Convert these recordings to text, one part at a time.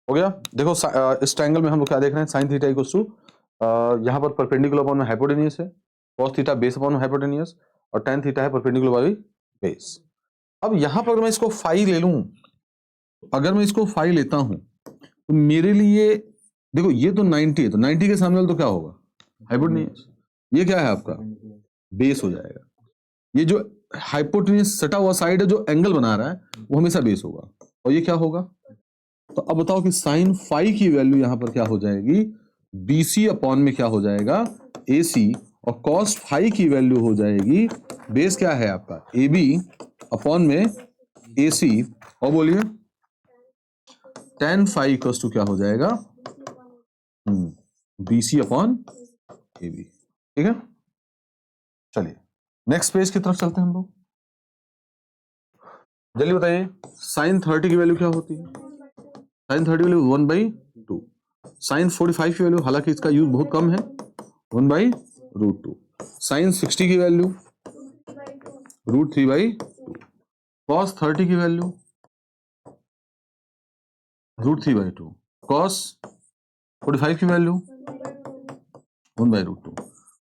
हो गया। देखो इस ट्रायंगल में हम लोग क्या देख रहे हैं, साइन थीटा इक्वल्स टू यहाँ पर परपेंडिकुलर अपॉन में हाइपोटेनियस है, cos थीटा बेस अपॉन में हाइपोटेनियस, और tan थीटा है परपेंडिकुलर बाई बेस। अब यहाँ पर मैं इसको फाई ले लूं, अगर मैं इसको फाई लेता हूं तो मेरे लिए देखो ये तो 90 है, तो 90 के सामने वाला तो क्या होगा, हाइपोटेनियस। ये क्या है आपका बेस हो जाएगा। ये जो हाइपोटेनियस सटा हुआ साइड है जो एंगल बना रहा है वो हमेशा बेस होगा, और ये क्या होगा। तो अब बताओ कि साइन फाई की वैल्यू यहां पर क्या हो जाएगी, BC अपॉन में क्या हो जाएगा AC, और कॉस फाई की वैल्यू हो जाएगी, बेस क्या है आपका AB अपॉन में AC, और बोलिए tan फाई इक्वल्स टू क्या हो जाएगा BC अपॉन AB। ठीक है, चलिए नेक्स्ट पेज की तरफ चलते हैं हम लोग। जल्दी बताइए साइन 30 की वैल्यू क्या होती है, साइन 30 वैल्यू 1/2, साइन 45 की वैल्यू, हालांकि इसका यूज बहुत कम है, 1/√2, साइन 60 की वैल्यू √3/2, कॉस 30 की वैल्यू √3/2, कॉस 45 की वैल्यू 1/√2,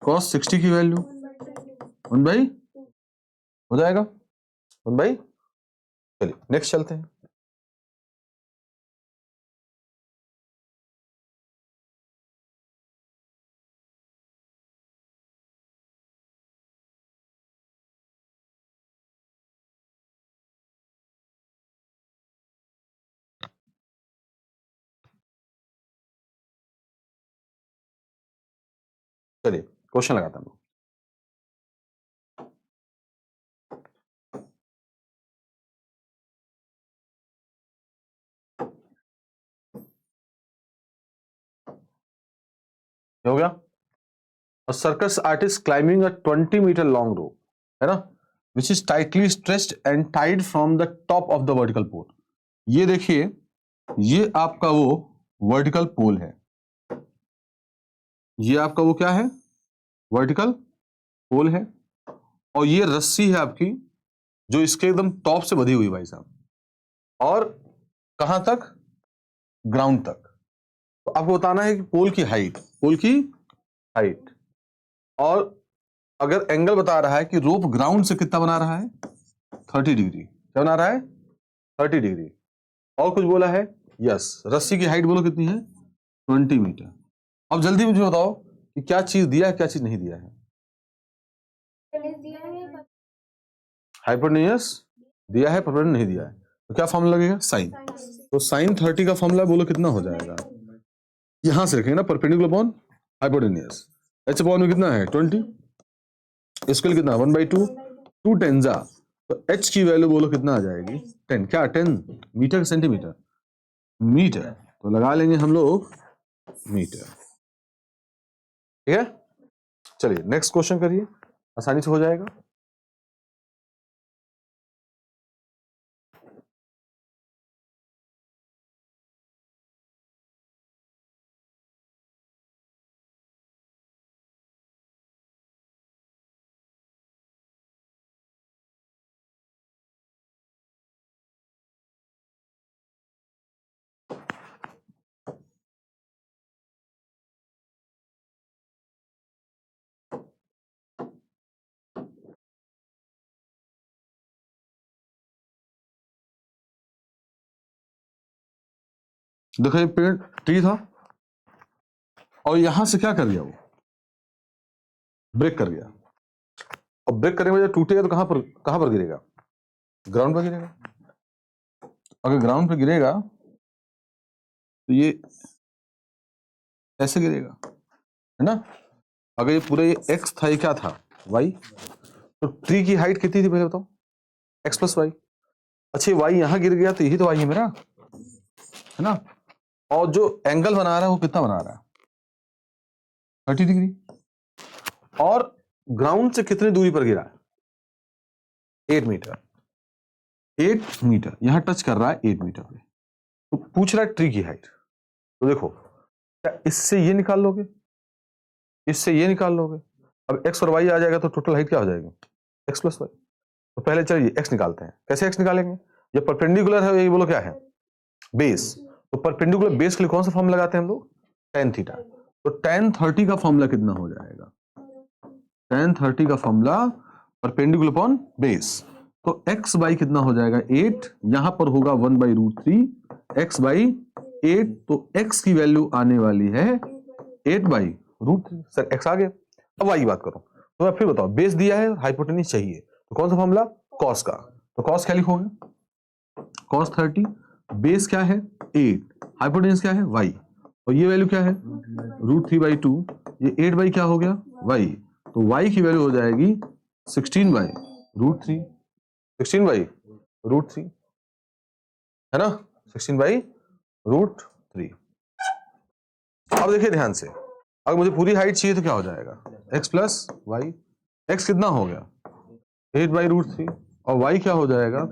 कॉस 60 की वैल्यू 1/, हो जाएगा 1/। चलिए नेक्स्ट चलते हैं। चलिए क्वेश्चन लगाते हैं हम लोग। हो गया। A circus artist climbing a 20 meter long rope, है ना, which is tightly stretched and tied from the top of the vertical pole। ये देखिए ये आपका वो वर्टिकल पोल है, ये आपका वो क्या है वर्टिकल पोल है, और ये रस्सी है आपकी जो इसके एकदम टॉप से बंधी हुई भाई साहब, और कहां तक, ग्राउंड तक। तो आपको बताना है कि पोल की हाइट, पोल की हाइट, और अगर एंगल बता रहा है कि रोप ग्राउंड से कितना बना रहा है 30 डिग्री, क्या बना रहा है 30 डिग्री, और कुछ बोला है, यस रस्सी की हाइट बोलो कितनी है 20 मीटर। अब जल्दी मुझे बताओ कि क्या चीज दिया है क्या चीज नहीं दिया है। हाइपोटेन्यूस दिया है, परपेंडिकुलर नहीं दिया है, तो क्या फॉर्मूला लगेगा साइन। तो साइन 30 का फॉर्मूला बोलो कितना हो जाएगा, यहां से रखेंगे ना perpendicular upon hypotenuse, H upon में कितना है 20, स्क्वायर कितना 1/2, 2 10 जा, तो एच की वैल्यू बोलो कितना आ जाएगी 10, क्या 10 मीटर सेंटीमीटर, मीटर, तो लगा लेंगे हम लोग मीटर। ठीक है, चलिए नेक्स्ट क्वेश्चन करिए, आसानी से हो जाएगा। देखो ये पेड़ ट्री था, और यहां से क्या कर गया वो ब्रेक कर गया, अब ब्रेक करने में जब टूटेगा तो कहां पर गिरेगा, ग्राउंड पर गिरेगा। अगर ग्राउंड पर गिरेगा तो ये ऐसे गिरेगा, है ना। अगर ये पूरा ये एक्स था, ये क्या था वाई, तो ट्री की हाइट कितनी थी पहले बताओ, एक्स प्लस वाई। अच्छा वाई यहां गिर गया तो यही तो वाई है मेरा, है ना, और जो एंगल बना रहा है वो कितना बना रहा है 30 डिग्री, और ग्राउंड से कितनी दूरी पर गिरा है 8 मीटर, 8 मीटर यहां टच कर रहा है 8 मीटर पे, तो पूछ रहा है ट्री की हाइट। तो देखो क्या इससे ये निकाल लोगे, इससे ये निकाल लोगे, अब एक्स और वाई आ जाएगा तो टोटल हाइट क्या हो जाएगी एक्स प्लस वाई। तो पहले चलिए एक्स निकालते हैं, कैसे एक्स निकालेंगे, ये परपेंडिकुलर है, ये बोलो क्या है बेस, तो परपेंडिकुलर बेस के लिए कौन सा फॉर्मूला लगाते हैं हम लोग? tan theta. तो tan 30 का फॉर्मूला कितना हो जाएगा? tan 30 का फॉर्मूला परपेंडिकुलर अपॉन बेस, तो x बाई कितना हो जाएगा 8, यहां पर होगा 1/√3 x बाई 8, तो x की वैल्यू आने वाली है 8/√3। सर x आ गया। अब y की बात करो, तो मैं फिर बताओ, बेस दिया है, हाइपोटेन्यूज चाहिए, तो कौन सा फॉर्मूला? cos का। तो cos क्या लिखोगे? cos 30, बेस क्या है 8, हाइपोटेन्यूज क्या है y, और ये वैल्यू क्या है √3/2, ये 8 बाई क्या हो गया y, तो y की वैल्यू हो जाएगी 16/√3, 16/√3 है ना, 16/√3। अब देखिए ध्यान से, अगर मुझे पूरी हाइट चाहिए तो क्या हो जाएगा? x प्लस वाई, x कितना हो गया 8/√3, और y क्या हो जाएगा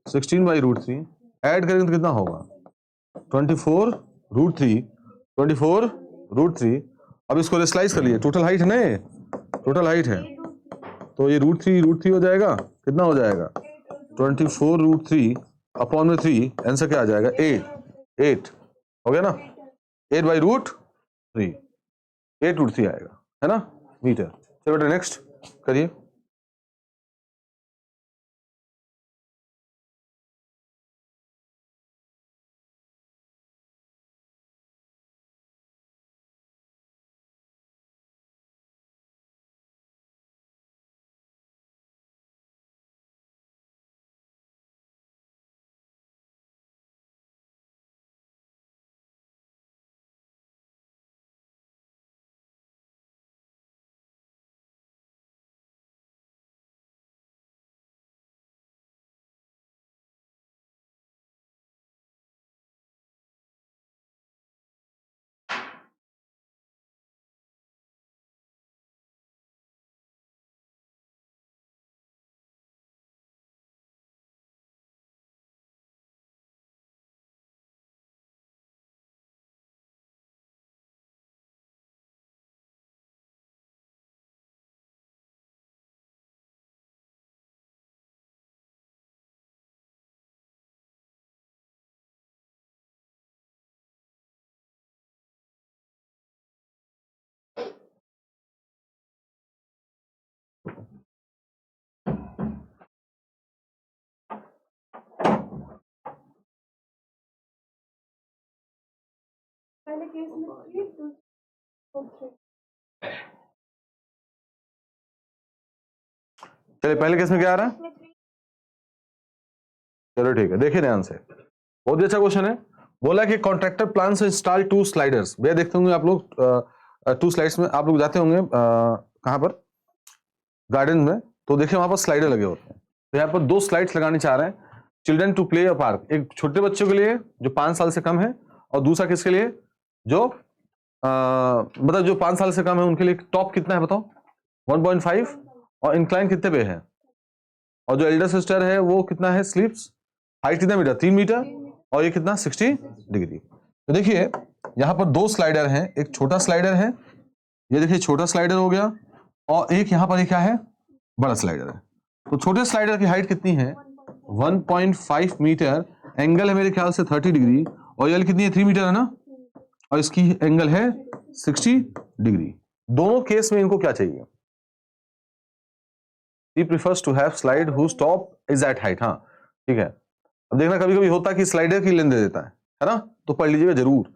16/√3, ऐड करेंगे तो कितना होगा 24√3, 24√3। अब इसको रेशलाइज कर लिए, टोटल हाइट है ना, ये टोटल हाइट है, तो ये √3 हो जाएगा, कितना हो जाएगा 24√3 अपॉन में 3, आंसर क्या आ जाएगा 8 हो गया ना, 8/√3, 8√3 आएगा, है ना मीटर। चलो बेटा नेक्स्ट करिए। पहले केस में चलिए पहले केस में क्या आ रहा है? चलो ठीक है, देखिए ध्यान से, बहुत ही अच्छा क्वेश्चन है। बोला कि कॉन्ट्रैक्टर प्लान से इंस्टॉल 2 स्लाइडर्स। भैया देखते होंगे आप लोग 2 स्लाइड्स में आप लोग जाते होंगे कहां पर, गार्डन में, तो देखिए वहां पर स्लाइडर लगे होते हैं। तो यहाँ पर 2 स्लाइड्स लगाने चाह रहे हैं, children to play a park, एक छोटे बच्चों के लिए जो 5 साल से कम है, और दूसरा किसके लिए जो मतलब जो 5 साल से कम है उनके लिए। टॉप कितना है बताओ 1.5, और इंक्लाइन कितने पे है, और जो एल्डर सिस्टर है वो कितना है स्लीप्स, हाइट कितना मीटर 3 मीटर, और ये कितना 60 डिग्री। तो देखिए यहां पर 2 स्लाइडर हैं, एक छोटा स्लाइडर है, ये देखिए छोटा स्लाइडर हो गया, और एक यहां पर क्या है बड़ा स्लाइडर है। तो छोटे स्लाइडर की हाइट कितनी है 1.5 मीटर, एंगल है मेरे ख्याल से 30 डिग्री, और एल कितनी है 3 मीटर है ना, और इसकी एंगल है 60 डिग्री। दोनों केस में इनको क्या चाहिए? He prefers to have slide whose top is at height। हाँ ठीक है, अब देखना कभी कभी होता है कि स्लाइडर की लेंथ दे देता है ना, तो पढ़ लीजिएगा जरूर।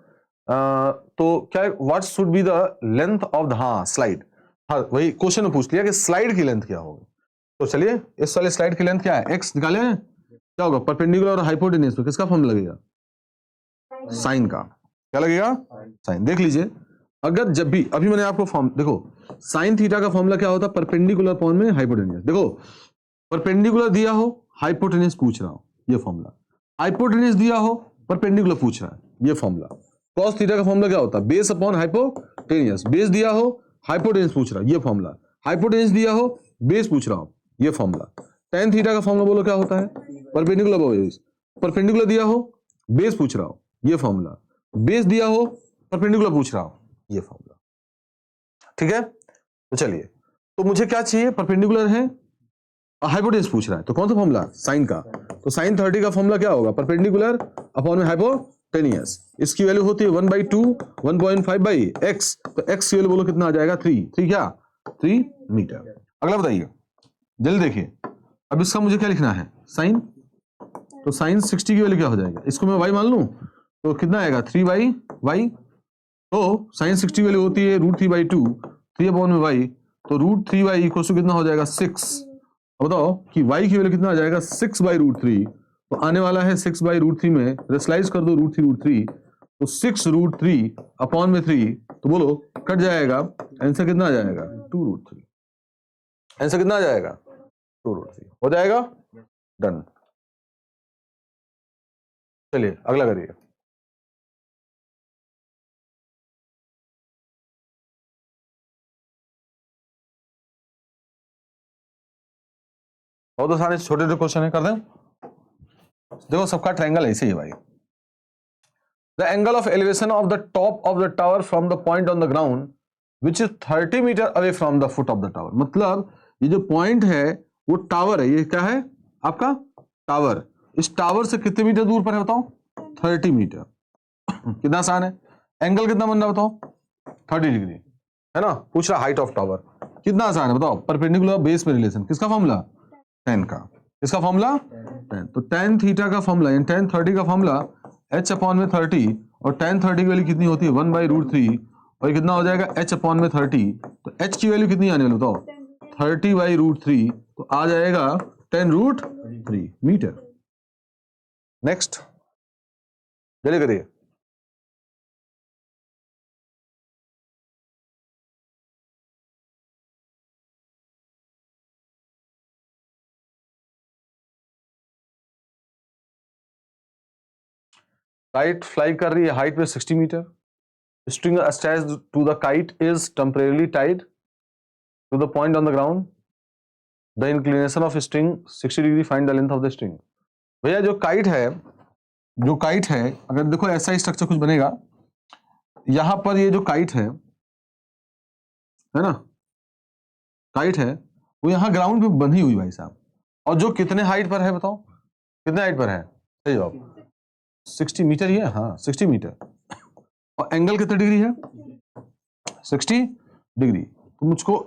तो क्या what should be the length of the, हाँ स्लाइड, हाँ वही क्वेश्चन में पूछ लिया कि स्लाइड की लेंथ क्या होगी। तो चलिए इस वाले स्लाइड की लेंथ क्या है, एक्स निकाले हैं, क्या होगा परपेंडिकुलर और हाइपोटेन्यूज पे किसका फॉर्म लगेगा, साइन का। क्या लगेगा साइन। देख लीजिए, अगर जब भी अभी मैंने आपको फॉर्म देखो, साइन थीटा का फॉर्मूला क्या होता है परपेंडिकुलर अपॉन में हाइपोटेन्यूज। देखो परपेंडिकुलर दिया हो हाइपोटेन्यूज पूछ रहा हूं, ये फॉर्मूला, हाइपोटेन्यूज दिया हो परपेंडिकुलर पूछ रहा है, ये फॉर्मूला। कॉस थीटा का फॉर्मूला क्या होता है बेस अपॉन हाइपोटेन्यूज, बेस दिया हो हाइपोटेन्यूज पूछ रहा है, ये फॉर्मूला, हाइपोटेन्यूज दिया हो बेस पूछ रहा हूं, ये फॉर्मूला। tan थीटा का फॉर्मूला बोलो क्या होता है परपेंडिकुलर बेस, परपेंडिकुलर दिया हो बेस पूछ रहा हूं, ये फॉर्मूला, बेस दिया हो परपेंडिकुलर पूछ रहा हूं, ये फॉर्मूला। ठीक है, तो चलिए, तो मुझे क्या चाहिए परपेंडिकुलर है, हाइपोटेन्यूज पूछ रहा है, तो कौन सा फॉर्मूला साइन का। तो साइन 30 का फॉर्मूला क्या होगा परपेंडिकुलर अपॉन में हाइपोटेन्यूज, 10 ईयर्स। इसकी वैल्यू होती है 1/2 1.5/x, तो x की वैल्यू बोलो कितना आ जाएगा 3 क्या 3 मीटर। अगला बताइए, जल्दी देखिए। अब इसका मुझे क्या लिखना है साइन, तो साइन 60 की वैल्यू क्या हो जाएगा, इसको मैं y मान लूं तो कितना आएगा 3/y, तो साइन 60 की वैल्यू होती है √3/2 3/y, तो √3y इक्वल टू कितना हो जाएगा 6। अब बताओ कि y की वैल्यू कितना आ जाएगा 6/√3, तो आने वाला है 6/√3 में रेशलाइज कर दो √3, तो 6√3/3, तो बोलो कट जाएगा, आंसर कितना आ जाएगा 2√3। आंसर कितना आ जाएगा 2√3 हो जाएगा, डन। चलिए अगला करिए। बहुत आसान छोटे छोटे क्वेश्चन है, कर दें। देखो सबका ट्रायंगल ऐसे ही है भाई। The angle of elevation of the top of the tower from the point on the ground which is 30 metre away from the foot of the tower. मतलब ये जो पॉइंट है वो टावर है, ये क्या है आपका टावर, इस टावर से कितने मीटर दूर पर है बताओ 30 मीटर। कितना आसान है, एंगल कितना बन रहा बताओ 30 डिग्री है ना। पूछ रहा हाइट ऑफ टावर, कितना आसान है बताओ। परपेंडिकुलर बेस में रिलेशन, किसका फॉर्मूला 10 का, इसका फॉर्मूला 10, तो tan थीटा का फॉर्मूला यानी tan 30 का फॉर्मूला h/30, और tan 30 की वैल्यू कितनी होती है 1/√3, और ये कितना हो जाएगा h/30, तो h की वैल्यू कितनी आने वाली बताओ 30/√3, तो आ जाएगा 10√3 मीटर। नेक्स्ट जल्दी करिए। काइट फ्लाई कर रही है हाइट में 60 metre, string attached to the kite is temporarily tied to the point on the ground, the inclination of string 60 degree, find the length of the string. भैया जो kite है, अगर देखो ऐसा स्ट्रक्चर कुछ बनेगा, यहां पर ये जो काइट है ना, काइट है वो यहां ग्राउंड पे बंधी हुई भाई साहब, और जो कितने हाइट पर है बताओ, कितने हाइट पर है, सही जवाब 60 मीटर ही है, हाँ 60 मीटर, और एंगल कितने डिग्री है 60 डिग्री। तो मुझको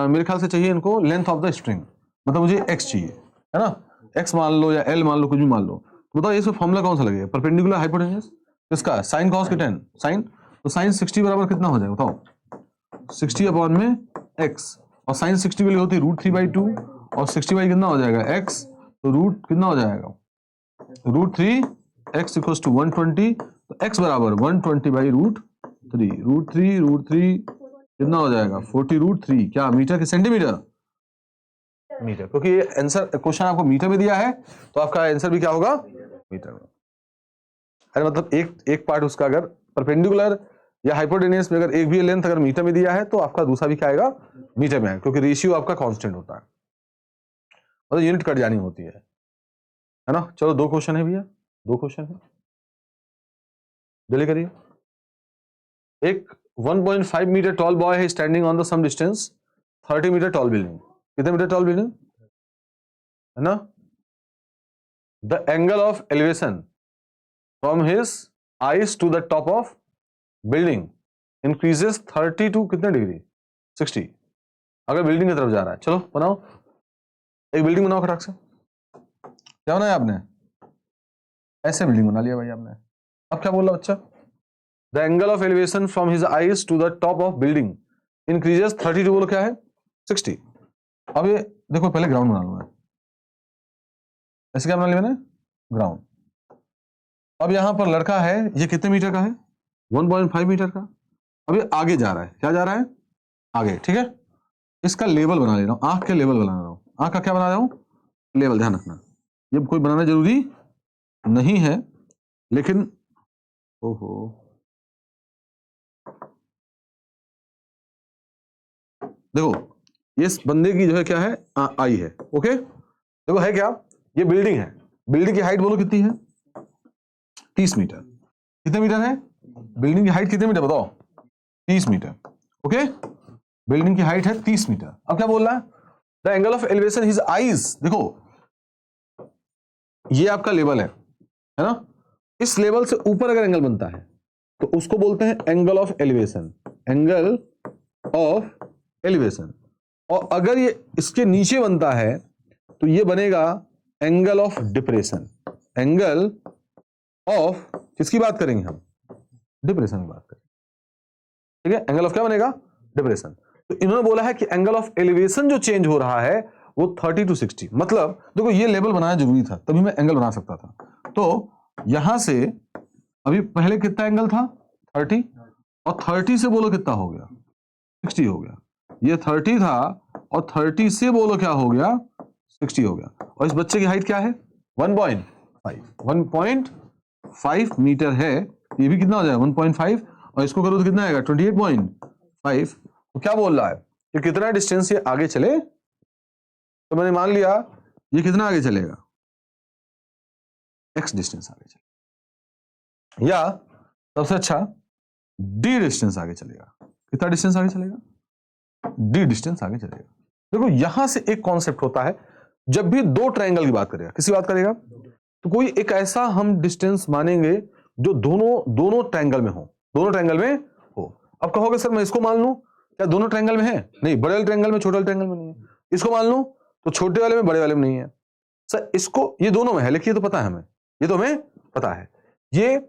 मेरे ख्याल से चाहिए इनको लेंथ ऑफ द स्ट्रिंग, मतलब मुझे x चाहिए है ना, x मान लो या l मान लो, कुछ भी मान लो। तो बताओ ये फॉर्मूला कौन सा लगेगा, परपेंडिकुलर हाइपोटेन्यूज इसका साइन कॉस के 10 साइन, तो साइन 60 बराबर कितना हो जाएगा बताओ 60/में x, और साइन 60 वैल्यू होती है √3/2, और 60 कितना हो जाएगा x, तो रूट कितना हो जाएगा √3 x इक्वल्स टू 120, तो x बराबर 120/√3, √3 कितना हो जाएगा 40√3, क्या मीटर के सेंटीमीटर, मीटर, क्योंकि ये आंसर क्वेश्चन आपको मीटर में दिया है तो आपका आंसर भी क्या होगा मीटर में। अरे मतलब एक पार्ट उसका अगर परपेंडिकुलर या हाइपोटेन्यूज में अगर एक भी लेंथ अगर मीटर में दिया है तो आपका दूसरा भी क्या आएगा मीटर में आएगा, क्योंकि रेशियो आपका कांस्टेंट होता है, मतलब यूनिट कट जानी होती है ना। चलो 2 क्वेश्चन है भैया, 2 क्वेश्चन है, जल्दी करिए। एक 1.5 मीटर टॉल बॉय है standing on the some distance 30 metre tall building, कितने मीटर टॉल बिल्डिंग है ना। The angle of elevation from his eyes to the top of building increases 30 to कितने डिग्री 60, अगर बिल्डिंग की तरफ जा रहा है। चलो बनाओ, एक बिल्डिंग बनाओ खटाक से, क्या बनाया आपने, ऐसे बिल्डिंग बना लिया भाई आपने। अब क्या बोल रहा बच्चा, the angle of elevation from his eyes to the top of building increases 30 to बोलो क्या है 60। अब ये देखो पहले ग्राउंड बना लूंगा, ऐसे क्या बना लिया मैंने ग्राउंड। अब यहां पर लड़का है, ये कितने मीटर का है 1.5 मीटर का, अब ये आगे जा रहा है, क्या जा रहा है आगे, ठीक है। इसका लेवल बना ले रहा हूं, आंख के लेवल बना रहा हूं, आंख का क्या बना रहा हूं लेवल, ध्यान रखना ये कोई बनाना जरूरी नहीं है, लेकिन ओहो देखो ये इस बंदे की जो है क्या है आई है, ओके। देखो है क्या, ये बिल्डिंग है, बिल्डिंग की हाइट बोलो कितनी है 30 मीटर, कितने मीटर है बिल्डिंग की हाइट कितने मीटर बताओ 30 मीटर, ओके। बिल्डिंग की हाइट है 30 मीटर। अब क्या बोल रहा है, the angle of elevation his eyes, देखो ये आपका लेवल है ना, इस लेवल से ऊपर अगर एंगल बनता है तो उसको बोलते हैं angle of elevation, angle of elevation. और अगर ये इसके नीचे बनता है तो ये बनेगा angle of depression, angle of, किसकी बात करेंगे हम, डिप्रेशन की बात करेंगे, ठीक है। एंगल ऑफ क्या बनेगा, डिप्रेशन। तो इन्होंने बोला है कि एंगल ऑफ एलिवेशन जो चेंज हो रहा है वो 30 to 60, मतलब देखो ये लेवल बनाना जरूरी था तभी मैं एंगल बना सकता था। तो यहां से अभी पहले कितना एंगल था 30, और 30 से बोलो कितना हो गया 60 हो गया। ये 30 था और 30 से बोलो क्या हो गया 60 हो गया। और इस बच्चे की हाइट क्या है 1.5 मीटर है। ये भी कितना हो जाएगा 1.5, और इसको करो तो कितना आएगा 28.5। तो क्या बोल रहा है कि कितना डिस्टेंस ये आगे चले, तो मैंने मान लिया ये कितना आगे चलेगा x डिस्टेंस आगे चलेगा, या सबसे अच्छा d डिस्टेंस आगे चलेगा। कितना डिस्टेंस आगे चलेगा, d डिस्टेंस आगे चलेगा। देखो यहां से एक कॉन्सेप्ट होता है, जब भी दो ट्रायंगल की बात करेगा, किसी बात करेगा तो कोई एक ऐसा हम डिस्टेंस मानेंगे जो दोनों ट्रायंगल में हो, दोनों ट्रायंगल में हो। अब कहोगे सर मैं इसको मान लूं, क्या दोनों ट्रायंगल में है, नहीं, बड़े वाले ट्रायंगल में छोटे वाले ट्रायंगल में नहीं है। इसको मान लूं तो छोटे वाले में बड़े वाले में नहीं है। सर इसको, ये दोनों में है, लेकिन ये तो पता है हमें, ये तो हमें पता है। ये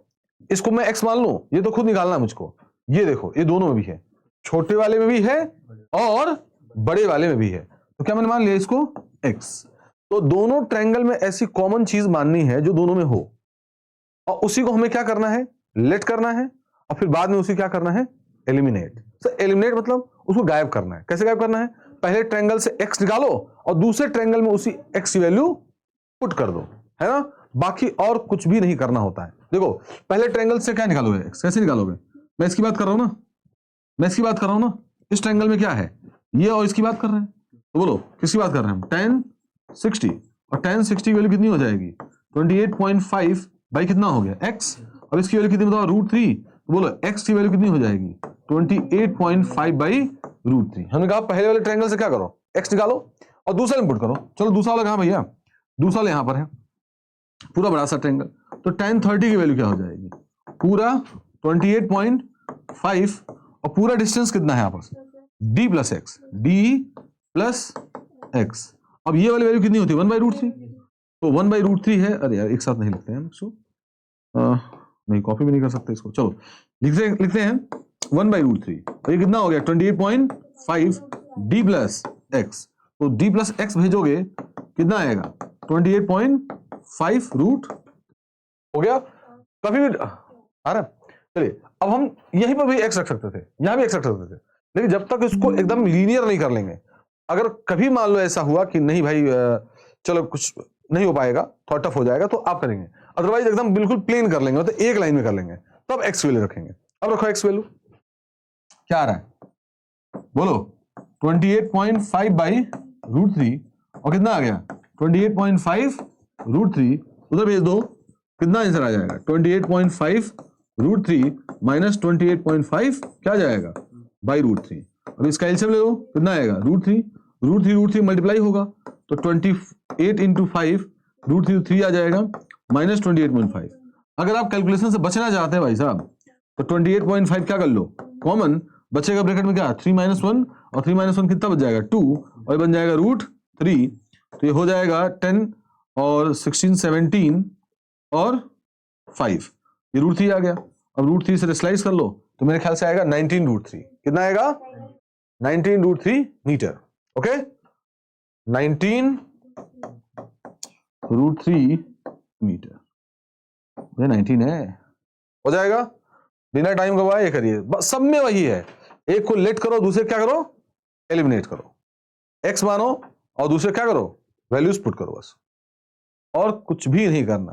इसको मैं x मान लूं, ये तो खुद निकालना है मुझको। ये देखो ये दोनों में भी है, छोटे वाले में भी है और बड़े वाले में भी है। तो क्या मैंने मान लिया इसको x। तो दोनों ट्रायंगल में ऐसी कॉमन चीज माननी है जो दोनों में हो, और उसी को हमें क्या करना है, लेट करना है, और फिर बाद में उसी क्या करना है, एलिमिनेट। सर एलिमिनेट मतलब उसको गायब करना है। कैसे गायब करना है, पहले ट्रायंगल से x निकालो और दूसरे ट्रायंगल में उसी x की वैल्यू पुट कर दो, है ना। बाकी और कुछ भी नहीं करना होता है। देखो पहले ट्रायंगल से क्या निकालोगे x, कैसे निकालोगे, मैं इसकी बात कर रहा हूं ना, मैं इसकी बात कर रहा हूं ना। इस ट्रायंगल में क्या है, ये और इसकी बात कर रहे हैं, तो बोलो किसकी बात कर रहे हैं हम, tan 60, और tan 60 की वैल्यू कितनी हो जाएगी 28.5 बाई कितना हो गया x, अब इसकी वैल्यू कितनी बताओ √3, तो बोलो x की वैल्यू कितनी हो जाएगी 28.5 बाई √3। हमने कहा पहले वाले ट्रायंगल से क्या करो, x निकालो और दूसरा इनपुट करो। चलो दूसरा वाला कहां भैया, दूसरा वाला यहां पर है, पूरा बड़ा सा ट्रायंगल। तो tan 30 की वैल्यू क्या हो जाएगी, पूरा 28.5, और पूरा डिस्टेंस कितना है आपस d plus x, d plus x. अब ये वाली वैल्यू कितनी होती है 1/√3, तो 1/√3 है। अरे यार एक साथ नहीं लिखते हैं हम इसको, नहीं कॉपी भी नहीं कर सकते इसको, चलो लिखते हैं 1/√3। तो ये कितना हो गया 28.5 d प्लस एक्स। तो d प्लस एक्स भेजोगे कितना आएगा 28.5 रूट हो गया। कभी भी आ रहा, चलिए अब हम यहीं पर भी x रख सकते थे, यहां भी x रख सकते थे, लेकिन जब तक इसको एकदम लीनियर नहीं कर लेंगे। अगर कभी मान लो ऐसा हुआ कि नहीं भाई चलो कुछ नहीं हो पाएगा, थोड़ा टफ हो जाएगा, तो आप करेंगे, अदरवाइज एकदम बिल्कुल प्लेन कर लेंगे, मतलब एक लाइन में कर लेंगे, तब एक्स वैल्यू रखेंगे। अब रखो एक्स वैल्यू क्या आ रहा है बोलो 28.5 बाई √3, और कितना आ गया 28.5 √3, उधर भेज दो, कितना आंसर आ जाएगा 28.5 √3 माइनस 28.5 क्या जाएगा बाई √3। अब इसका एलसीएम ले लो, कितना आएगा √3 मल्टीप्लाई होगा, तो 28 इंटू 5 √3 आ जाएगा माइनस 28.5। अगर आप कैलकुलेशन से बचना चाहते हैं भाई साहब, तो 28.5 क्या कर लो कॉमन, बचेगा ब्रैकेट में क्या 3 - 1, और 3 - 1 कितना बच जाएगा 2, और बन जाएगा √3। तो ये हो जाएगा 10 और 16 17 और 5, ये √3 आ गया। अब √3 से स्लाइस कर लो तो मेरे ख्याल से आएगा 19√3। कितना आएगा 19√3 मीटर। ओके 19√3 मीटर, ये 19 है, हो जाएगा बिना टाइम गवाए। ये करिए, बस सब में वही है, एक को लेट करो, दूसरे क्या करो एलिमिनेट करो, एक्स मानो और दूसरे क्या करो वैल्यूज पुट करो, बस और कुछ भी नहीं करना।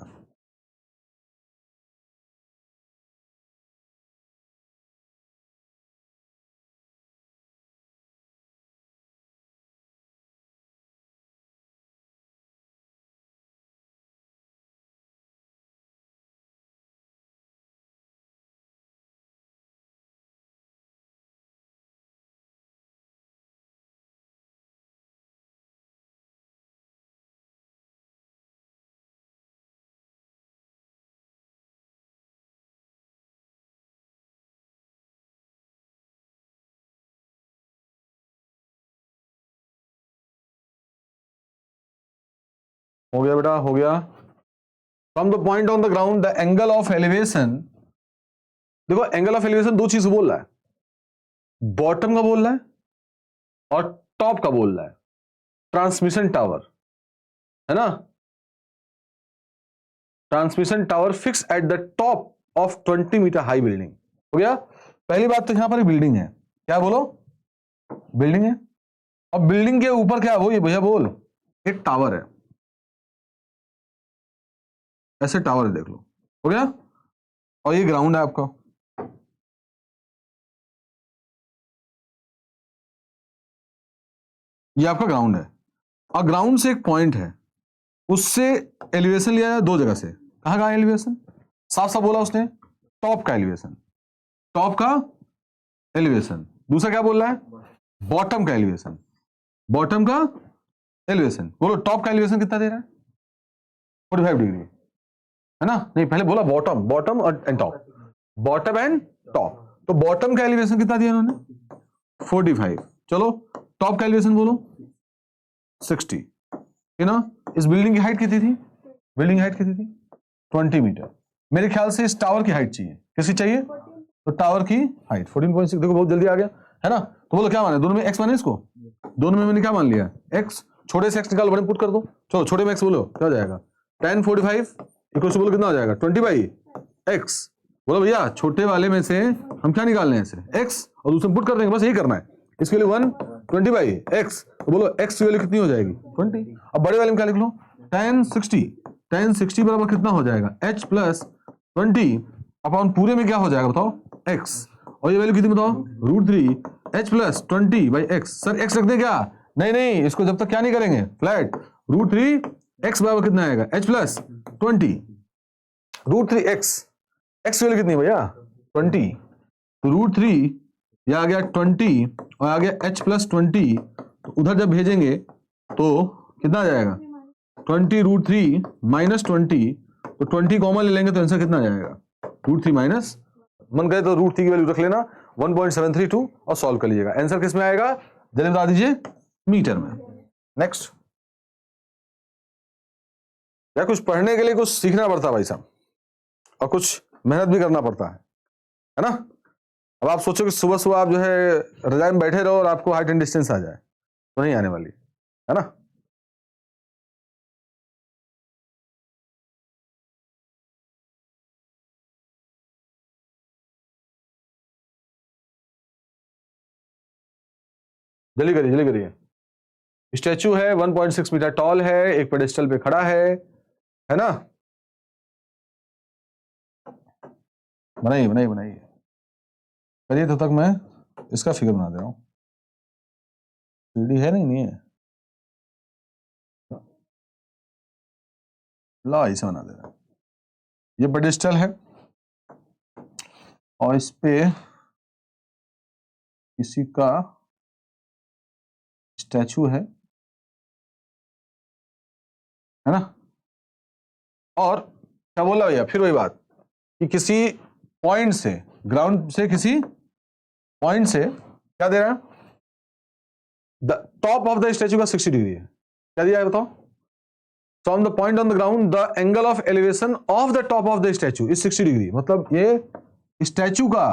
हो गया बेटा, हो गया। From the point on the ground the angle of elevation, देखो एंगल ऑफ एलिवेशन दो चीज बोल रहा है, बॉटम का बोल रहा है और टॉप का बोल रहा है। ट्रांसमिशन टावर है ना, transmission tower fix at the top of 20 metre high building. हो गया। पहली बात तो यहां पर बिल्डिंग है, क्या बोलो, बिल्डिंग है। अब बिल्डिंग के ऊपर क्या है, वो ये भैया बोल, एक टावर है, ऐसे टावर है, देख लो। हो गया। और ये ग्राउंड है आपका, ये आपका ग्राउंड है। और ग्राउंड से एक पॉइंट है, उससे एलिवेशन लिया है दो जगह से। कहां का एलिवेशन, साफ साफ बोला उसने, टॉप का एलिवेशन, टॉप का एलिवेशन। दूसरा क्या बोल रहा है, बॉटम का एलिवेशन, बॉटम का एलिवेशन। बोलो टॉप का एलिवेशन कितना दे रहा है, 45 डिग्री है ना। नहीं पहले बोला bottom, bottom and top, bottom and top. तो बॉटम का एलिवेशन कितना दिया इन्होंने, 45। चलो टॉप का एलिवेशन बोलो 60 है ना। इस बिल्डिंग की हाइट कितनी थी, बिल्डिंग की हाइट कितनी थी, 20 मीटर। मेरे ख्याल से इस टावर की हाइट चाहिए, किसकी चाहिए, तो टावर की हाइट 14.6। देखो बहुत जल्दी आ गया है ना। तो बोलो क्या माने, दोनों में x माने इसको, दोनों में मैंने क्या मान लिया, x। छोटे से x निकाल, बड़े पुट कर दो। चलो छोटे में x बोलो क्या हो जाएगा, tan 45 इक्वल टू बोलो कितना हो जाएगा, 20/x। बोलो भैया छोटे वाले में से हम क्या निकालने हैं, इसे x, और दूसरे पुट कर देंगे, बस यही करना है। इसके लिए 1 20/x, तो बोलो x की वैल्यू कितनी हो जाएगी, 20। अब बड़े वाले में क्या लिख लो, tan 60, tan 60 बराबर कितना हो जाएगा, h प्लस 20 अपॉन पूरे में क्या हो जाएगा बताओ, x। और ये वैल्यू कितनी बताओ, √3 h plus 20/x। Sir x रख दे क्या, नहीं नहीं, इसको जब तक क्या नहीं करेंगे फ्लैट, √3 x बराबर कितना आएगा, h plus 20 √3x, x value कितनी भैया 20, तो √3 ये आ गया 20 और आ गया h प्लस 20। तो उधर जब भेजेंगे तो कितना आ जाएगा, 20 √3 माइनस 20, तो 20 कॉमन ले लेंगे तो आंसर कितना आ जाएगा, √3 माइनस, मन करे तो √3 की वैल्यू रख लेना 1.732 और सॉल्व कर लीजिएगा। आंसर किस में आएगा जल्दी बता दीजिए, मीटर में। नेक्स्ट, या कुछ पढ़ने के लिए कुछ सीखना पड़ता है भाई साहब, और कुछ मेहनत भी करना पड़ता है ना। अब आप सोचो कि सुबह सुबह आप जो है रजाई में बैठे रहो और आपको हाइट एंड डिस्टेंस आ जाए, तो नहीं आने वाली है ना। जल्दी करिए जल्दी करिए। स्टैचू है 1.6 मीटर टॉल है, एक पेडेस्टल पे खड़ा है ना। बनाइए बनाइए बनाइए, करिए तब तक मैं इसका फिगर बना दे रहा हूं। 3D है नहीं है, ला इसे बना दे रहा हूं। ये पेडेस्टल है और इस पे किसी का स्टैचू है ना। और क्या बोला भैया, फिर वही बात कि किसी पॉइंट से, ग्राउंड से किसी पॉइंट से क्या दे रहा है, the top of the statue का 60 डिग्री है। क्या दिया है बताओ, from the point on the ground the angle of elevation of the top of the statue is 60 degree. मतलब ये स्टैचू का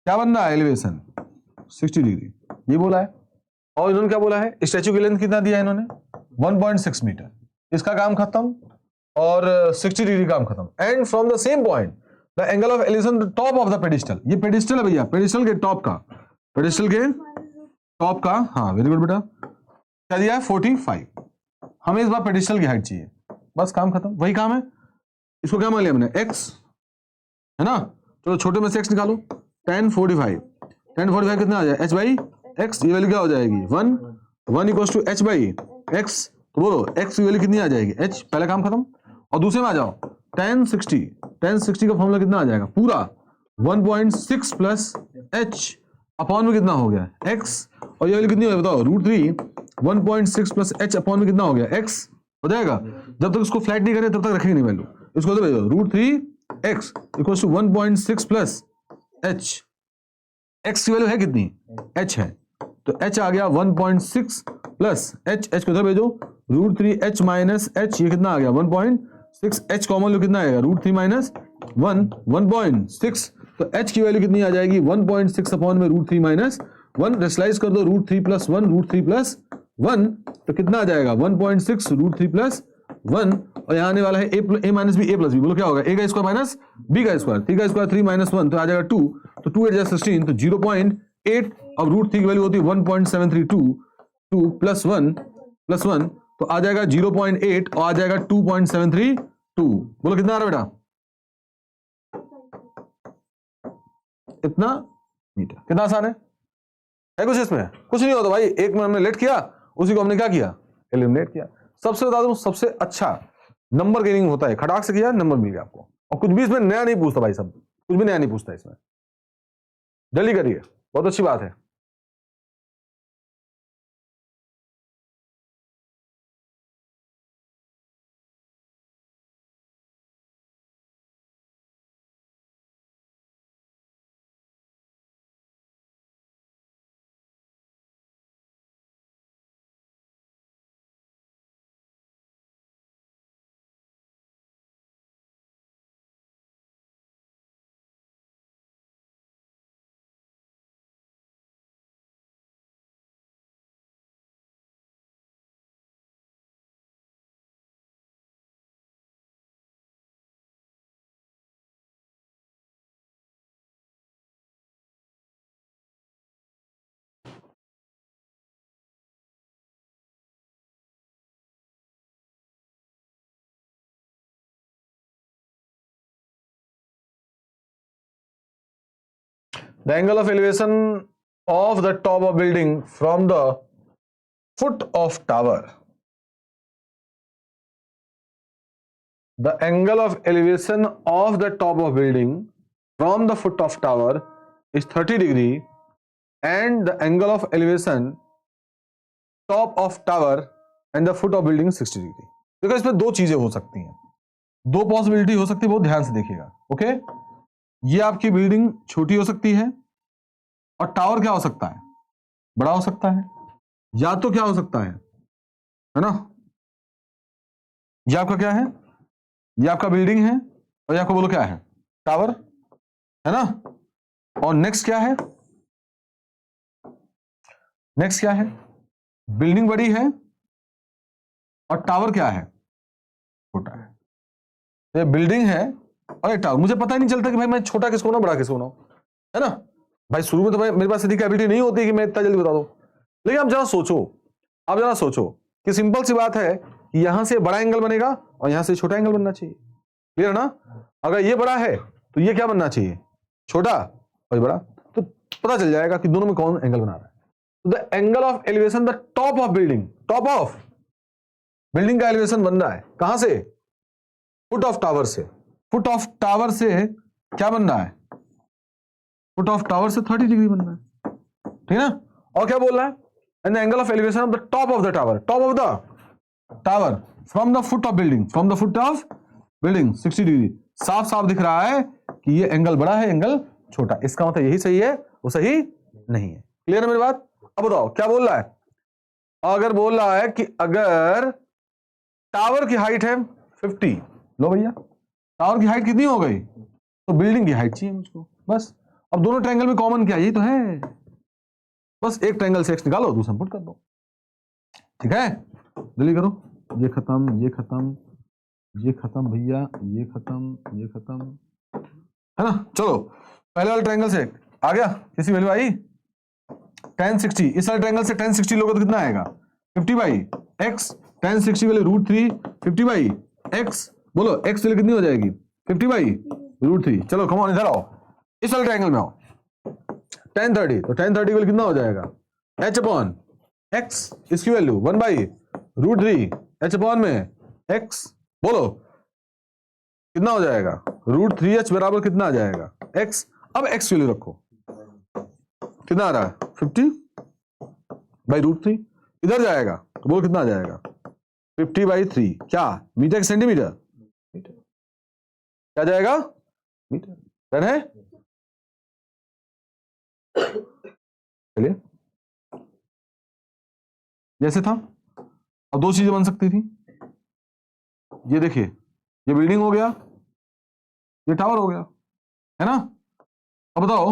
क्या बन रहा है, एलिवेशन 60 डिग्री, ये बोला है। और इन्होंने क्या बोला है, स्टैचू की लेंथ कितना दिया है इन्होंने, 1.6 मीटर। इसका काम खत्म और 60 डिग्री काम खत्म। And from the same point the angle of elevation the top of the pedestal, ये पेडिस्टल है भैया, पेडिस्टल के टॉप का, पेडिस्टल के टॉप का, हाँ वेरी गुड बेटा, क्या दिया है 45। हमें इस बार पेडिस्टल की हाइट चाहिए, बस काम खत्म, वही काम है। इसको क्या मान लिया हमने, x है ना। तो छोटे में से x निकालो, tan 45, tan 45 कितना आ जाए, h बाई x, ये वैल्यू क्या हो जाएगी 1 equal to h by x। तो बोलो x की वैल्यू कितनी आ जाएगी, h, पहला काम खत्म। और दूसरे में आ जाओ, tan 60 का फॉर्मूला कितना आ जाएगा, पूरा 1.6 प्लस h अपॉन में कितना हो गया x, और ये वैल्यू कितनी हो बताओ, √3 1.6 प्लस h अपॉन में कितना हो गया x हो जाएगा। जब तक इसको फ्लैट नहीं करें तब तक रखेंगे नहीं वैल्यू, इसको तो √3x equal to 1.6 plus h, x की वैल्यू है कितनी, h है, तो h आ गया 1.6 प्लस h को इधर भेजो, √3h माइनस h, ये कितना आ गया 1.6, h कॉमन लो कितना आएगा √3 माइनस 1.6, तो h की वैल्यू कितनी आ जाएगी 1.6 अपॉन में √3 माइनस 1, रेशनलाइज कर दो √3 प्लस 1, √3 प्लस 1, तो कितना आ जाएगा 1.6 √3 प्लस 1, और यहाँ आने वाला है a minus B, a plus B, बोलो क्या होगा, a का स्क्वायर माइनस b का स्क्वायर, 3 का स्क्वायर 3 माइनस 1 तो आ जाएगा 2, तो 2 8 16, तो 0.8, अब √3 की वैल्यू होती है 1.732, 2 प्लस 1 तो आ जाएगा 0.8 और आ जाएगा 2.732, बोलो कितना आ रहा बेटा, इतना मीटर। कितना आसान है कुछ इसमें कुछ नहीं होता भाई, एक में हमने लेट किया, उसी को हमने क्या किया, एलिमिनेट किया। सबसे बता दूं सबसे अच्छा नंबर गेनिंग होता है, खटाक से किया नंबर मिल गया आपको, और कुछ भी इसमें नया नहीं पूछता भाई, सब कुछ भी नया नहीं पूछता इसमें, जल्दी करिए, बहुत अच्छी बात है। The angle of elevation of the top of building from the foot of tower. The angle of elevation of the top of building from the foot of tower is 30 degree and the angle of elevation top of tower and the foot of building 60 degree. देखो इसमें दो चीजें हो सकती हैं, दो possibility हो सकती है, बहुत ध्यान से देखिएगा। ओके, ये आपकी बिल्डिंग छोटी हो सकती है और टावर क्या हो सकता है, बड़ा हो सकता है, या तो क्या हो सकता है ना, ये आपका क्या है, ये आपका बिल्डिंग है और ये आपको बोलो क्या है, टावर है ना, और नेक्स्ट क्या है, नेक्स्ट क्या है, बिल्डिंग बड़ी है और टावर क्या है, छोटा है। ये बिल्डिंग है और ये टावर, मुझे पता ही नहीं चलता कि भाई मैं छोटा किसको बनाऊं बड़ा किसको बनाऊं, है ना भाई। शुरू में तो भाई मेरे पास इतनी कैपेबिलिटी नहीं होती कि मैं इतना जल्दी बता दूं, लेकिन आप जरा सोचो, आप जरा सोचो कि सिंपल सी बात है कि यहां से बड़ा एंगल बनेगा और यहां से छोटा एंगल बनना चाहिए, क्लियर है ना। अगर ये बड़ा है तो ये क्या बनना चाहिए, छोटा, और ये बड़ा, तो पता चल जाएगा कि दोनों में कौन एंगल बना रहा है। तो the angle of elevation the top of building, top of building का एलिवेशन बन रहा है कहां से, फुट ऑफ टावर से, फुट ऑफ टावर से क्या बन रहा है, फुट ऑफ टावर से 30 डिग्री बन रहा है, ठीक है ना। और क्या बोल रहा है, and the angle of elevation of the top of the tower, top of the tower from the foot of building, from the foot of building 60 degree. साफ साफ दिख रहा है कि ये एंगल बड़ा है, एंगल छोटा, इसका मतलब यही सही है, वो सही नहीं है। क्लियर है मेरी बात। अब बताओ क्या बोल रहा है, अगर बोल रहा है कि अगर टावर की हाइट है 50, लो भैया टावर की हाइट कितनी हो गई, तो बिल्डिंग की हाइट चाहिए मुझको, बस। अब दोनों ट्रायंगल में कॉमन क्या है, ये तो है, बस एक ट्रायंगल से एक्स निकालो, दूसरा पुट कर दो, ठीक है। जल्दी करो, ये खत्म, ये खत्म, ये खत्म भैया, ये खत्म, ये खत्म, है ना। चलो पहले वाले ट्रायंगल से आ गया, किसी वैल्यू आई 10 60, इस वाले ट्रायंगल से 10 60 लोगे तो कितना आएगा 50/x, 10 60 वाले √3, 50/x, बोलो x वैल्यू कितनी हो जाएगी 50/√3। चलो कम ऑन इधर आओ, इस वाले ट्रायंगल में आओ, 10 30, तो 10 30 वाले कितना हो जाएगा h/x, इसकी वैल्यू 1/√3, h/ में x, बोलो कितना हो जाएगा √3h बराबर कितना आ जाएगा x। अब x वैल्यू रखो, कितना आ रहा है 50/√3, इधर जाएगा तो बोलो कितना आ जाएगा 50/3, क्या मीटर के सेंटीमीटर, क्या जाएगा मीटर, डन है। चलिए जैसे था। अब दो चीजें बन सकती थी, ये देखिए, ये बिल्डिंग हो गया, ये टावर हो गया, है ना। अब बताओ,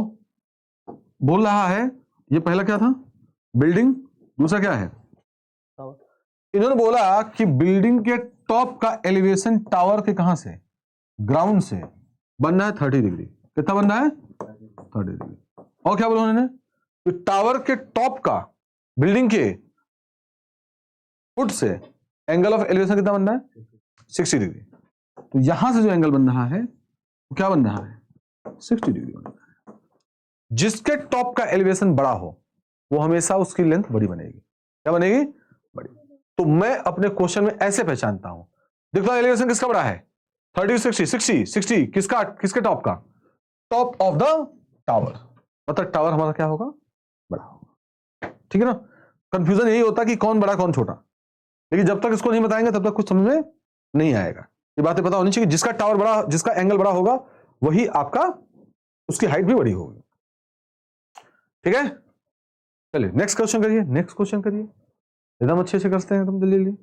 बोल रहा है ये पहला क्या था, बिल्डिंग, दूसरा क्या है, टावर। इन्होंने बोला कि बिल्डिंग के टॉप का एलिवेशन टावर के कहां से, ग्राउंड से बनना है 30 डिग्री। कितना बनना है, 30 डिग्री। और क्या बोला उन्होंने, कि टावर के टॉप का बिल्डिंग के फुट से एंगल ऑफ एलिवेशन कितना बनना है, 60 डिग्री। तो यहां से जो एंगल बन रहा है वो क्या बन रहा है, 60 डिग्री बन रहा है। जिसके टॉप का एलिवेशन बड़ा हो वो हमेशा उसकी लेंथ बड़ी बनेगी। क्या बनेगी, बड़ी। तो मैं अपने क्वेश्चन में ऐसे पहचानता हूं, देखो एलिवेशन किसका बड़ा है, 30 60 60 किसका, किसके टॉप का, टॉप ऑफ द टावर, मतलब टावर हमारा क्या होगा, बड़ा होगा। ठीक है ना। कंफ्यूजन यही होता कि कौन बड़ा कौन छोटा, लेकिन जब तक इसको नहीं बताएंगे तब तक कुछ समझ में नहीं आएगा। ये बातें पता होनी चाहिए, जिसका टावर बड़ा, जिसका एंगल बड़ा होगा वही आपका, उसकी हाइट भी बड़ी होगी। ठीक है, चलिए नेक्स्ट क्वेश्चन करिए, नेक्स्ट क्वेश्चन करिए, एकदम अच्छे से करते हैं तुम, जल्दी जल्दी।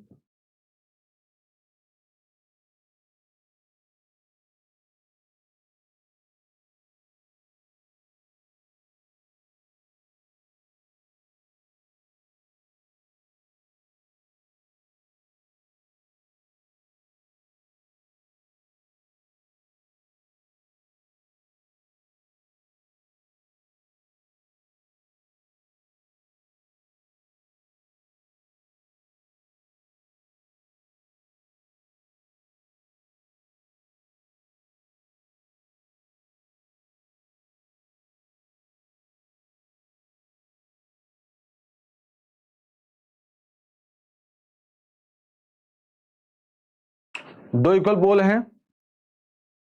दो इक्वल पोल हैं,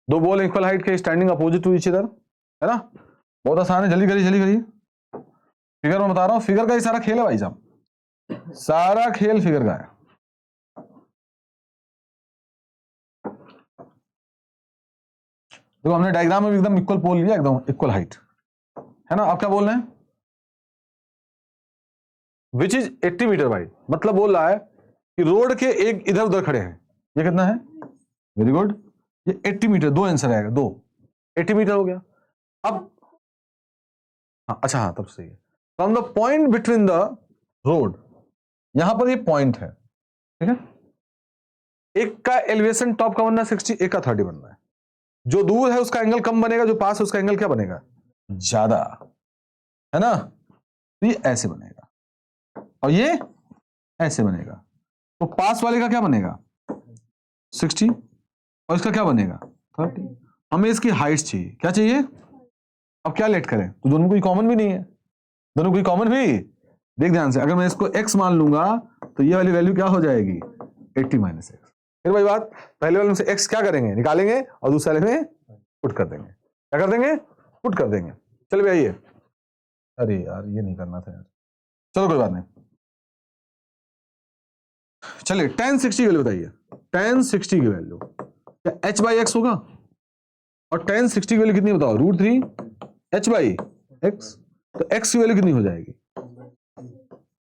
दो बॉल इक्वल हाइट के standing opposite to each other, है ना। बहुत आसान है, जल्दी करिए जल्दी करिए। फिगर में बता रहा हूं, फिगर का ही सारा खेल है भाई साहब, सारा खेल फिगर का है। देखो हमने डायग्राम में एकदम इक्वल पोल लिया, एकदम इक्वल हाइट, है ना। आप क्या बोल रहे हैं, विच इज 80 मीटर भाई, मतलब बोल रहा है कि रोड के एक इधर उधर खड़े हैं, ये कितना है, वेरी गुड, ये 80 मीटर, दो आंसर आएगा, दो 80 मीटर हो गया। अब हाँ, अच्छा हाँ, तब सही है। From the point between the road, यहां पर ये पॉइंट है, ठीक है। एक का एलिवेशन टॉप का बनना 60, एक का 30 बनना है। जो दूर है उसका एंगल कम बनेगा, जो पास है उसका एंगल क्या बनेगा, ज्यादा, है ना। तो ये ऐसे बनेगा और ये ऐसे बनेगा, तो पास वाले का क्या बनेगा 60 और इसका क्या बनेगा 30। हमें इसकी हाइट चाहिए, क्या चाहिए। अब क्या लेट करें, तो दोनों कोई कॉमन भी नहीं है, दोनों कोई कॉमन भी, देख ध्यान से, अगर मैं इसको x मान लूंगा तो ये वाली वैल्यू क्या हो जाएगी 80 माइनस एक्स। फिर भाई बात, पहले वाले में से x क्या करेंगे, निकालेंगे, और दूसरे वाले में पुट कर देंगे, क्या कर देंगे, पुट कर देंगे। चलो भाई आइए, अरे यार ये नहीं करना था यार, चलो कोई बात नहीं। चलिए tan 60 की वैल्यू बताइए, tan 60 की वैल्यू क्या h बाई एक्स होगा, और tan 60 की वैल्यू कितनी बताओ, √3 h बाई एक्स, तो x की वैल्यू कितनी हो जाएगी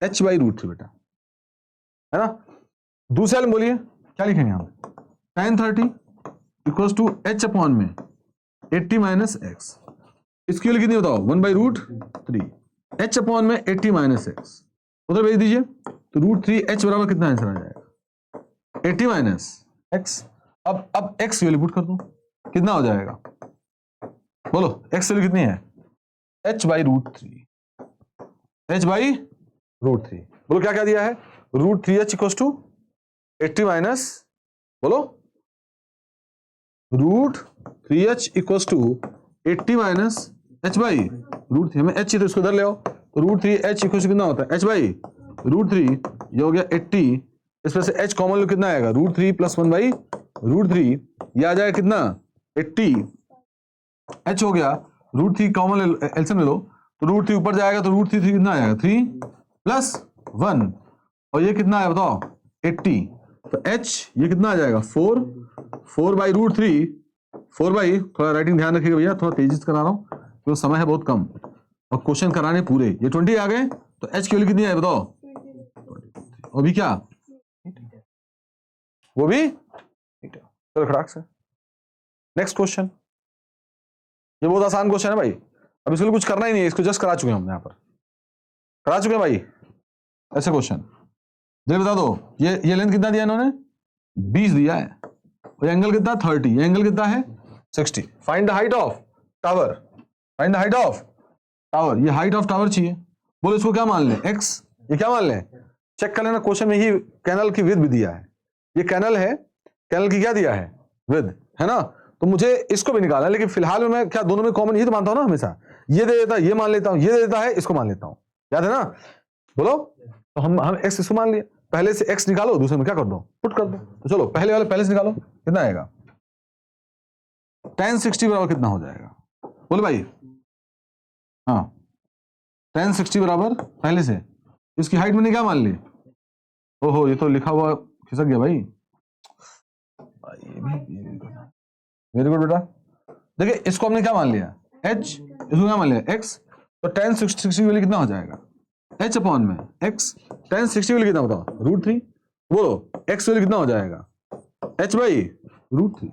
h बाई √3 बेटा, है ना। दूसरे वाले बोलिए क्या लिखेंगे हम, tan 30 equals to h upon में 80 माइनस एक्स, इसकी वैल्यू कितनी बताओ 1 बाई √3, h अपॉन में 80 माइनस एक्स, उधर भेज दीजिए, तो √3h बराबर कितना आंसर आ जाएगा 80 माइनस एक्स। अब x की वैल्यू पुट कर दो, कितना हो जाएगा, बोलो x वैल्यू कितनी है, h बाई √3, h बाई √3, बोलो क्या क्या दिया है, √3h इक्वल्स टू 80 माइनस, बोलो √3h equals to 80 minus h by √3, हमें h तो इसको इधर ले आओ, तो √3h इक्वल्स कितना होता है h बाई √3, ये हो गया 80, इसमें से h कॉमन लो कितना आएगा, √3 प्लस 1 बाई √3, ये आ जाएगा कितना 80, h हो गया, √3 कॉमन एलसीएम ले लो, तो √3 ऊपर जाएगा तो √3 कितना आएगा 3 प्लस 1, और ये कितना है बताओ 80, तो h ये कितना आ जाएगा 4 बाई √3, 4 बाई, थोड़ा राइटिंग ध्यान रखिएगा भैया, थोड़ा तेजी से करा रहा हूँ क्योंकि समय है बहुत कम और क्वेश्चन कराने पूरे, ये 20 आ गए, तो h की वैल्यू कितनी है बताओ, वो भी क्या, वो भी चलो खड़ाक से। नेक्स्ट क्वेश्चन, ये बहुत आसान क्वेश्चन है भाई, अब इसके लिए कुछ करना ही नहीं है, इसको जस्ट करा चुके हैं हम यहाँ पर, करा चुके हैं भाई। ऐसे क्वेश्चन जल्दी बता दो, ये लेंथ कितना दिया इन्होंने, 20 दिया है, और एंगल कितना 30, ये एंगल कितना है 60। Find the height of tower, find the height of tower, ये हाइट ऑफ टावर चाहिए। बोलो इसको क्या मान लें, x, ये क्या मान लें, चेक कर लेना क्वेश्चन में ही कैनल की विड्थ भी दिया है, ये कैनल है, कैनल की क्या दिया है, विड्थ है ना, तो मुझे इसको भी निकालना है, लेकिन फिलहाल में मैं क्या दोनों में कॉमन ही तो मानता हूं ना हमेशा, ये दे देता, ये मान लेता हूं, ये दे देता है, इसको मान लेता हूं, याद है ना, बोलो। तो हम x इसको मान लिया, पहले से x निकालो, दूसरे में क्या कर दो, पुट कर दो। तो चलो पहले वाले पहले से निकालो, कितना आएगा, tan 60 बराबर कितना हो जाएगा, बोलो भाई। हाँ, tan 60 बराबर पहले से, इसकी हाइट मैंने क्या मान ली, ओहो ये तो लिखा हुआ खिसक गया भाई, वेरी गुड बेटा। देखिए इसको हमने क्या मान लिया, h, इसको क्या मान लिया x, तो tan 60 वाली कितना हो जाएगा, h अपॉन में x, tan 60 वाली कितना बताओ, √3, बोलो x वाली कितना हो जाएगा, h बाई √3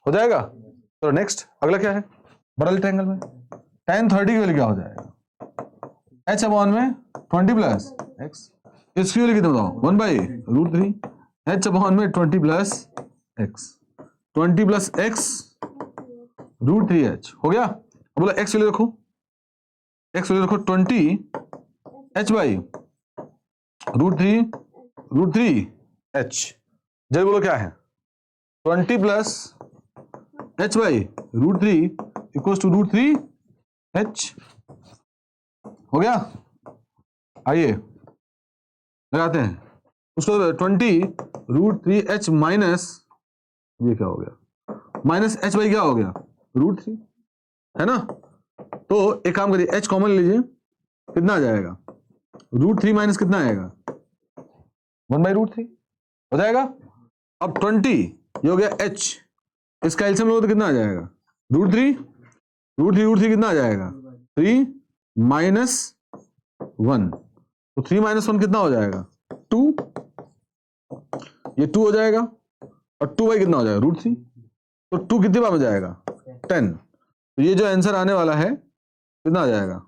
हो जाएगा। तो नेक्स्ट अगला क्या है, बड़ा ट्रायंगल में tan 30 की वैल्यू क्या हो जाएगा, h अपॉन में 20 प्लस x, इसकी वैल्यू कितना बताओ 1/√3, h अपॉन में 20 plus x, 20 plus x √3h हो गया। अब बोला x वैल्यू रखो, x वैल्यू रखो 20 h बाई √3h, जल्दी बोलो क्या है, 20 plus h by √3 equals to √3h हो गया। आइए लगाते हैं उसको, 20 √3h माइनस, ये क्या हो गया, माइनस h बाई क्या हो गया √3 है ना, तो एक काम करिए h कॉमन लीजिए, कितना आ जाएगा, √3 माइनस कितना आएगा 1/√3 हो जाएगा। अब 20 ये हो गया h, इसका एलसीएम लोगे तो कितना आ जाएगा, √3 कितना आ जाएगा 3 माइनस 1, तो 3 माइनस 1 कितना हो जाएगा 2, ये 2 हो जाएगा, और 2 बाई कितना हो जाएगा √3, तो 2 कितनी बार में जाएगा 10, तो ये जो आंसर आने वाला है कितना आ जाएगा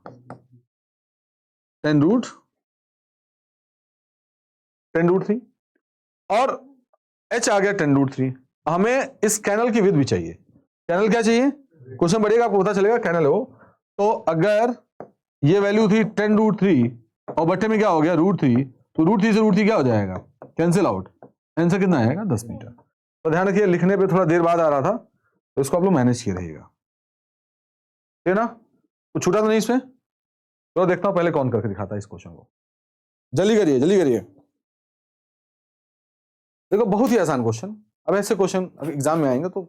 10√3, और h आ गया 10√3। हमें इस कैनल की विड्थ भी चाहिए, कैनल क्या चाहिए, क्वेश्चन बढ़ेगा आपको पता चलेगा कैनल हो, तो अगर ये वैल्यू थी 10√3 और बट्टे में क्या हो गया √3, तो √3 से √3 क्या हो जाएगा, कैंसिल आउट, आंसर कितना आएगा 10 मीटर। तो ध्यान रखिए लिखने पे थोड़ा देर बाद आ रहा था, तो इसको आप लोग मैनेज किए रहिएगा, ठीक है ना, कुछ छूटा तो नहीं इसमें, तो देखता हूं पहले कौन करके दिखाता है इस क्वेश्चन को, जल्दी करिए जल्दी करिए। देखो बहुत ही आसान क्वेश्चन, अब ऐसे क्वेश्चन एग्जाम में आएंगे तो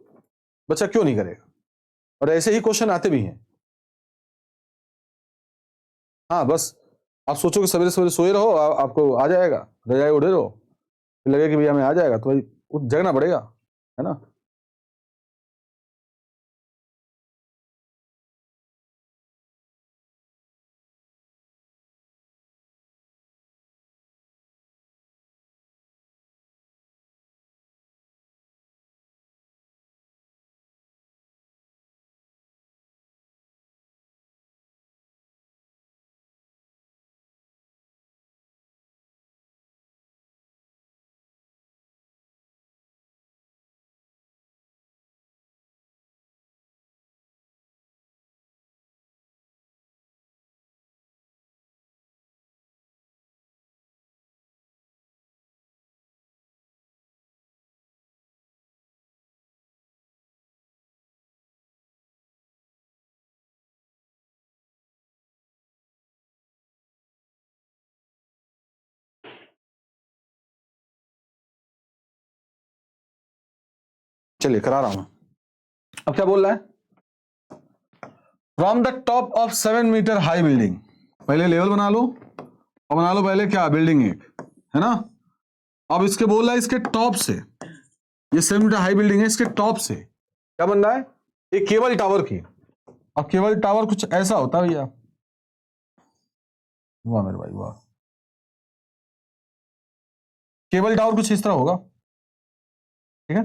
बच्चा क्यों नहीं करेगा, और ऐसे ही क्वेश्चन आते भी हैं। हाँ बस आप सोचो कि सवेरे सवेरे सोए रहो, आपको आ जाएगा, रजाई उड़े रहो, फिर लगे कि भैया मैं आ जाएगा, तो भाई उठ जगना पड़ेगा, है ना। चलिए करा रहा हूं, अब क्या बोल रहा है, from the top of 7 metre high building, पहले लेवल बना लो, और बना लो पहले क्या बिल्डिंग एक, है ना। अब इसके बोल रहा है इसके टॉप से, ये 7 मीटर हाई बिल्डिंग है, इसके टॉप से क्या बन रहा है, एक केबल टावर की। अब केबल टावर कुछ ऐसा होता है भैया, वाह मेरे भाई वाह, केबल टावर कुछ इस तरह होगा, ठीक है।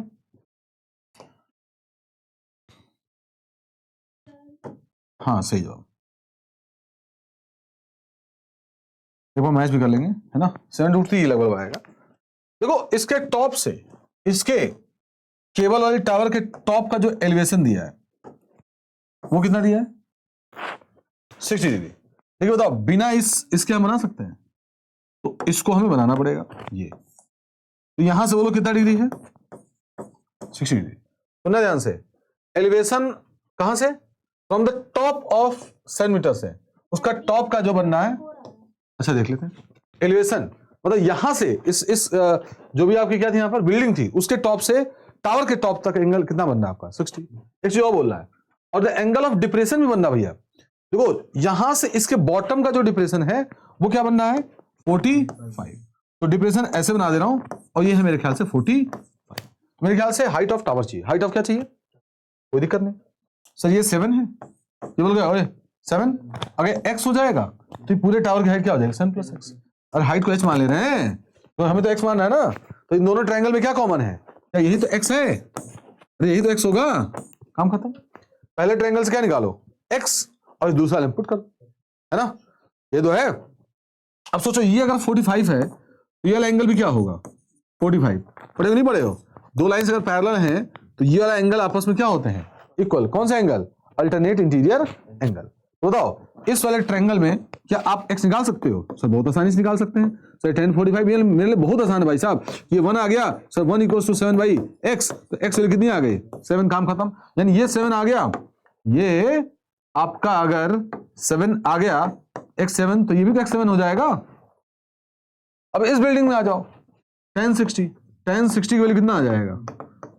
हाँ सही जवाब, देखो मैच भी कर लेंगे, है ना। 7√3 लगभग आएगा। देखो इसके टॉप से, इसके केबल वाले टावर के टॉप का जो एलिवेशन दिया है वो कितना दिया है? 60 डिग्री। देखिए बताओ, बिना इसके हम बना सकते हैं? तो इसको हमें बनाना पड़ेगा। ये तो यहां से बोलो कितना डिग्री है? 60 डिग्री। सुनना ध्यान से, एलिवेशन कहां से? From the top of 7 metre से, उसका टॉप का जो बनना है, अच्छा देख लेते हैं। एलिवेशन मतलब यहां से इस जो भी आपकी क्या थी, यहां पर बिल्डिंग थी, उसके टॉप से टावर के टॉप तक एंगल कितना बनना है आपका? 60। एक चीज और बोल रहा है, और द एंगल ऑफ डिप्रेशन भी बनना भैया। देखो यहां से इसके बॉटम का जो डिप्रेशन है वो क्या बनना है? 45। तो डिप्रेशन ऐसे बना दे रहा हूं, और ये है मेरे ख्याल से 45। मेरे ख्याल से हाइट ऑफ टावर चाहिए। हाइट ऑफ क्या चाहिए? कोई दिक्कत नहीं सर, ये 7 है, ये बोल गया 7। अगर x हो जाएगा तो पूरे टावर की हाइट क्या हो जाएगी? 7 + x। और हाइट को h मान ले रहे हैं तो हमें तो x मानना है ना। तो इन दोनों ट्रायंगल में क्या कॉमन है? क्या यही तो x है? अरे यही तो x होगा, काम खत्म। पहले ट्रायंगल से क्या निकालो? x, और दूसरा इनपुट करो, है ना। ये तो है। अब सोचो ये अगर 45 है तो ये वाला एंगल भी क्या होगा? 45। पढ़े नहीं पढ़े हो? दो लाइन अगर पैरेलल हैं तो ये वाला एंगल आपस में क्या होते हैं? इक्वल। कौन सा एंगल? Alternate interior angle. तो बताओ इस वाले ट्रायंगल में क्या आप x निकाल सकते हो? सर बहुत आसानी से निकाल सकते हैं सर। tan 45 मेरे लिए बहुत आसान है भाई साहब। ये 1 आ गया सर, 1 = 7/x, तो x वैल्यू कितनी आ गई? 7। काम खत्म। यानी ये 7 आ गया, ये आपका अगर 7 आ गया x7, तो ये भी तो x7 हो जाएगा। अब इस बिल्डिंग में आ जाओ, tan 60 की वैल्यू कितना आ जाएगा?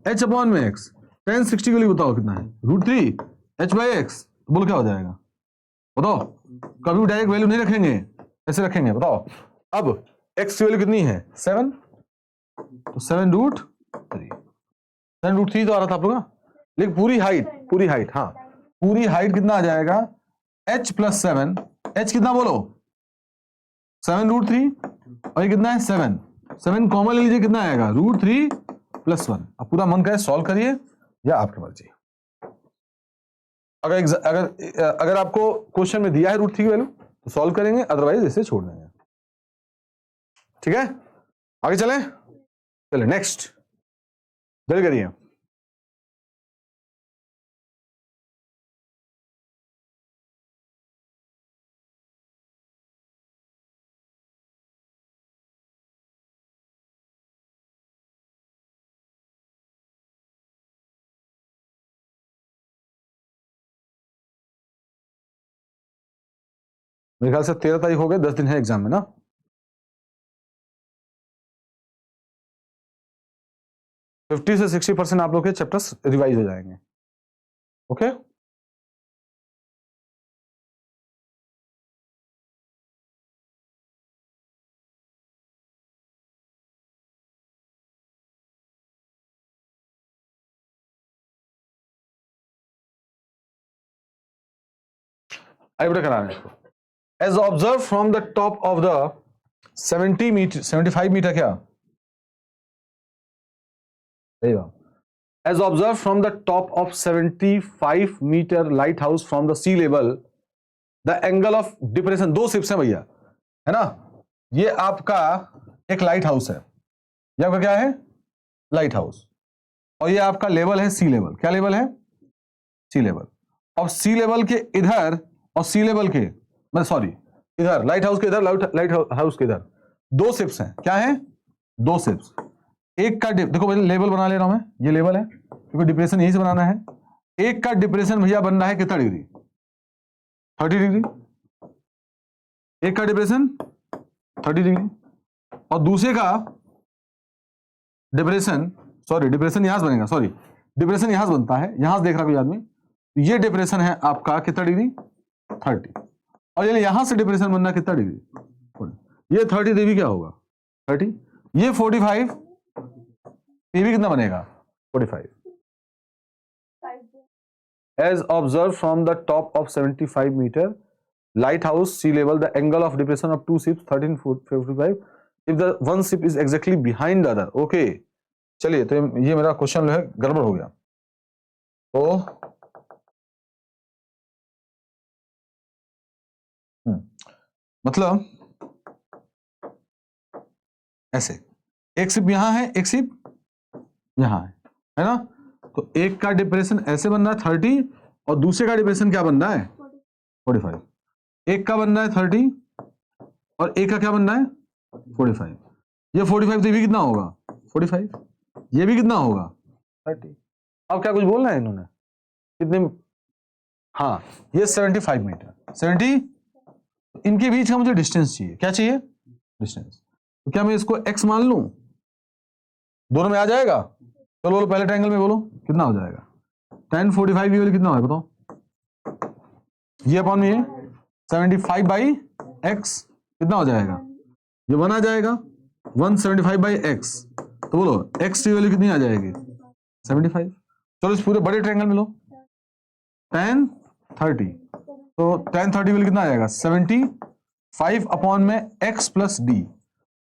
h/x। tan 60 की वैल्यू बताओ कितना है? √3 h/x। बोलो क्या हो जाएगा? बताओ। कभी डायरेक्ट वैल्यू नहीं रखेंगे, ऐसे रखेंगे। बताओ अब x की वैल्यू कितनी है? 7, तो 7√3। 7√3 तो आ रहा था आप लोग, लेकिन पूरी हाइट, हाँ पूरी हाइट कितना आ जाएगा? h + 7। h कितना बोलो? 7√3, और ये कितना है? 7 कॉमन ले लीजिए, कितना आएगा? √3 + 1। अब पूरा मन करे सॉल्व करिए, या आपकी मर्जी। अगर आपको क्वेश्चन में दिया है √3 की वैल्यू तो सॉल्व करेंगे, अदरवाइज इसे छोड़ देंगे। ठीक है, आगे चले नेक्स्ट, जल्दी करिए। मेरे ख्याल से 13 तारीख हो गए, 10 दिन है एग्जाम में ना। फिफ्टी से 60% आप लोग के चैप्टर्स रिवाइज हो जाएंगे। ओके आइए बेटा कराना इसको। As observe from the top of the 75 metre क्या? As observed from the top of 75 meter lighthouse from the sea level, the angle of depression, दो शिप्स हैं भैया, है ना। ये आपका एक लाइट हाउस है, ये आपका क्या है? Light house. और ये आपका लेवल है सी लेवल। क्या लेवल है? सी लेवल। और सी लेवल के इधर और सी लेवल के, मैं सॉरी, इधर लाइट हाउस के इधर, लाइट हाउस के इधर दो शिप्स हैं। क्या है? दो शिप्स। एक का देखो पहले लेवल बना ले रहा हूं मैं, ये लेवल है क्योंकि डिप्रेशन यहीं से बनाना है। एक का डिप्रेशन भैया बनना है कितना डिग्री? 30 डिग्री। एक का डिप्रेशन 30 डिग्री, और दूसरे का डिप्रेशन, सॉरी डिप्रेशन यहां से बनेगा, सॉरी डिप्रेशन यहां से बनता है, यहां से देख रहा कोई आदमी, ये डिप्रेशन है आपका कितना डिग्री? 30। और ये यहां से डिप्रेशन बनना कितना डिग्री? ये 30 डिग्री क्या होगा? 30। ये 45, ये भी कितना बनेगा? 45। As observed from the top of 75 meter lighthouse sea level, the angle of depression of two ships 13 45 if the one ship is exactly behind the other. Okay, चलिए तो ये मेरा क्वेश्चन जो है गड़बड़ हो गया। तो मतलब ऐसे एक शिप यहां है, एक शिप यहां है ना? तो एक का डिप्रेशन ऐसे बन रहा है 30 और दूसरे का डिप्रेशन क्या बन रहा है 45। एक का बन रहा है 30 और एक का क्या बन रहा है 45। ये 45 तो ये भी कितना होगा 45, ये भी कितना होगा 30। अब क्या कुछ बोलना है इन्होंने कितने? हाँ, ये 75 मीटर 70। इनके बीच का मुझे डिस्टेंस चाहिए। क्या चाहिए? डिस्टेंस। तो क्या मैं इसको x मान लूं? दोनों में आ जाएगा? चलो बोलो पहले ट्रायंगल में बोलो कितना हो जाएगा। tan 45 ये कितना है बताओ? ये अपॉन में ये 75 बाई x कितना हो जाएगा? ये 1 आ जाएगा 175 बाई x। तो बोलो x की वैल्यू कितनी आ जाएगी 75। चलो इस पूरे बड़े ट्रायंगल में लो tan 30। तो tan 30 वैल्यू कितना आ जाएगा 75 अपॉन में x प्लस d।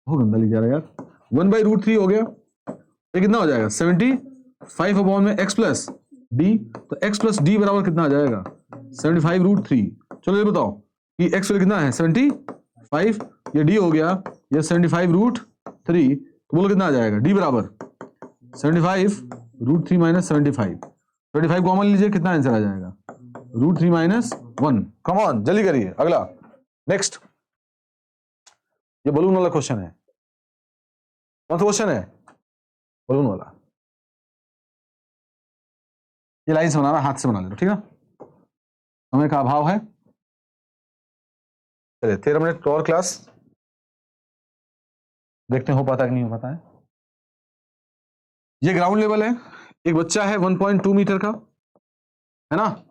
बहुत गंदा लिख जा रहा है यार। 1/√3 हो गया। ये कितना हो जाएगा 75 अपॉन में x प्लस d। तो x प्लस d बराबर कितना आ जाएगा 75√3। चलो ये बताओ कि x वैल्यू कितना है 75, ये d हो गया ये 75√3। तो बोलो कितना आ जाएगा d बराबर 75√3 माइनस 75 कॉमन लीजिए कितना आंसर आ जाएगा √3 माइनस 1। कम ऑन जल्दी करिए। अगला नेक्स्ट, ये बलून वाला क्वेश्चन है। कौन सा क्वेश्चन है? बलून वाला। ये लाइन से बनाना, हाथ से बना लेना ठीक है ना, समय का अभाव है। चलिए 13 मिनट और क्लास देखते हैं हो पाता है कि नहीं हो पाता है। ये ग्राउंड लेवल है, एक बच्चा है 1.2 मीटर का है ना,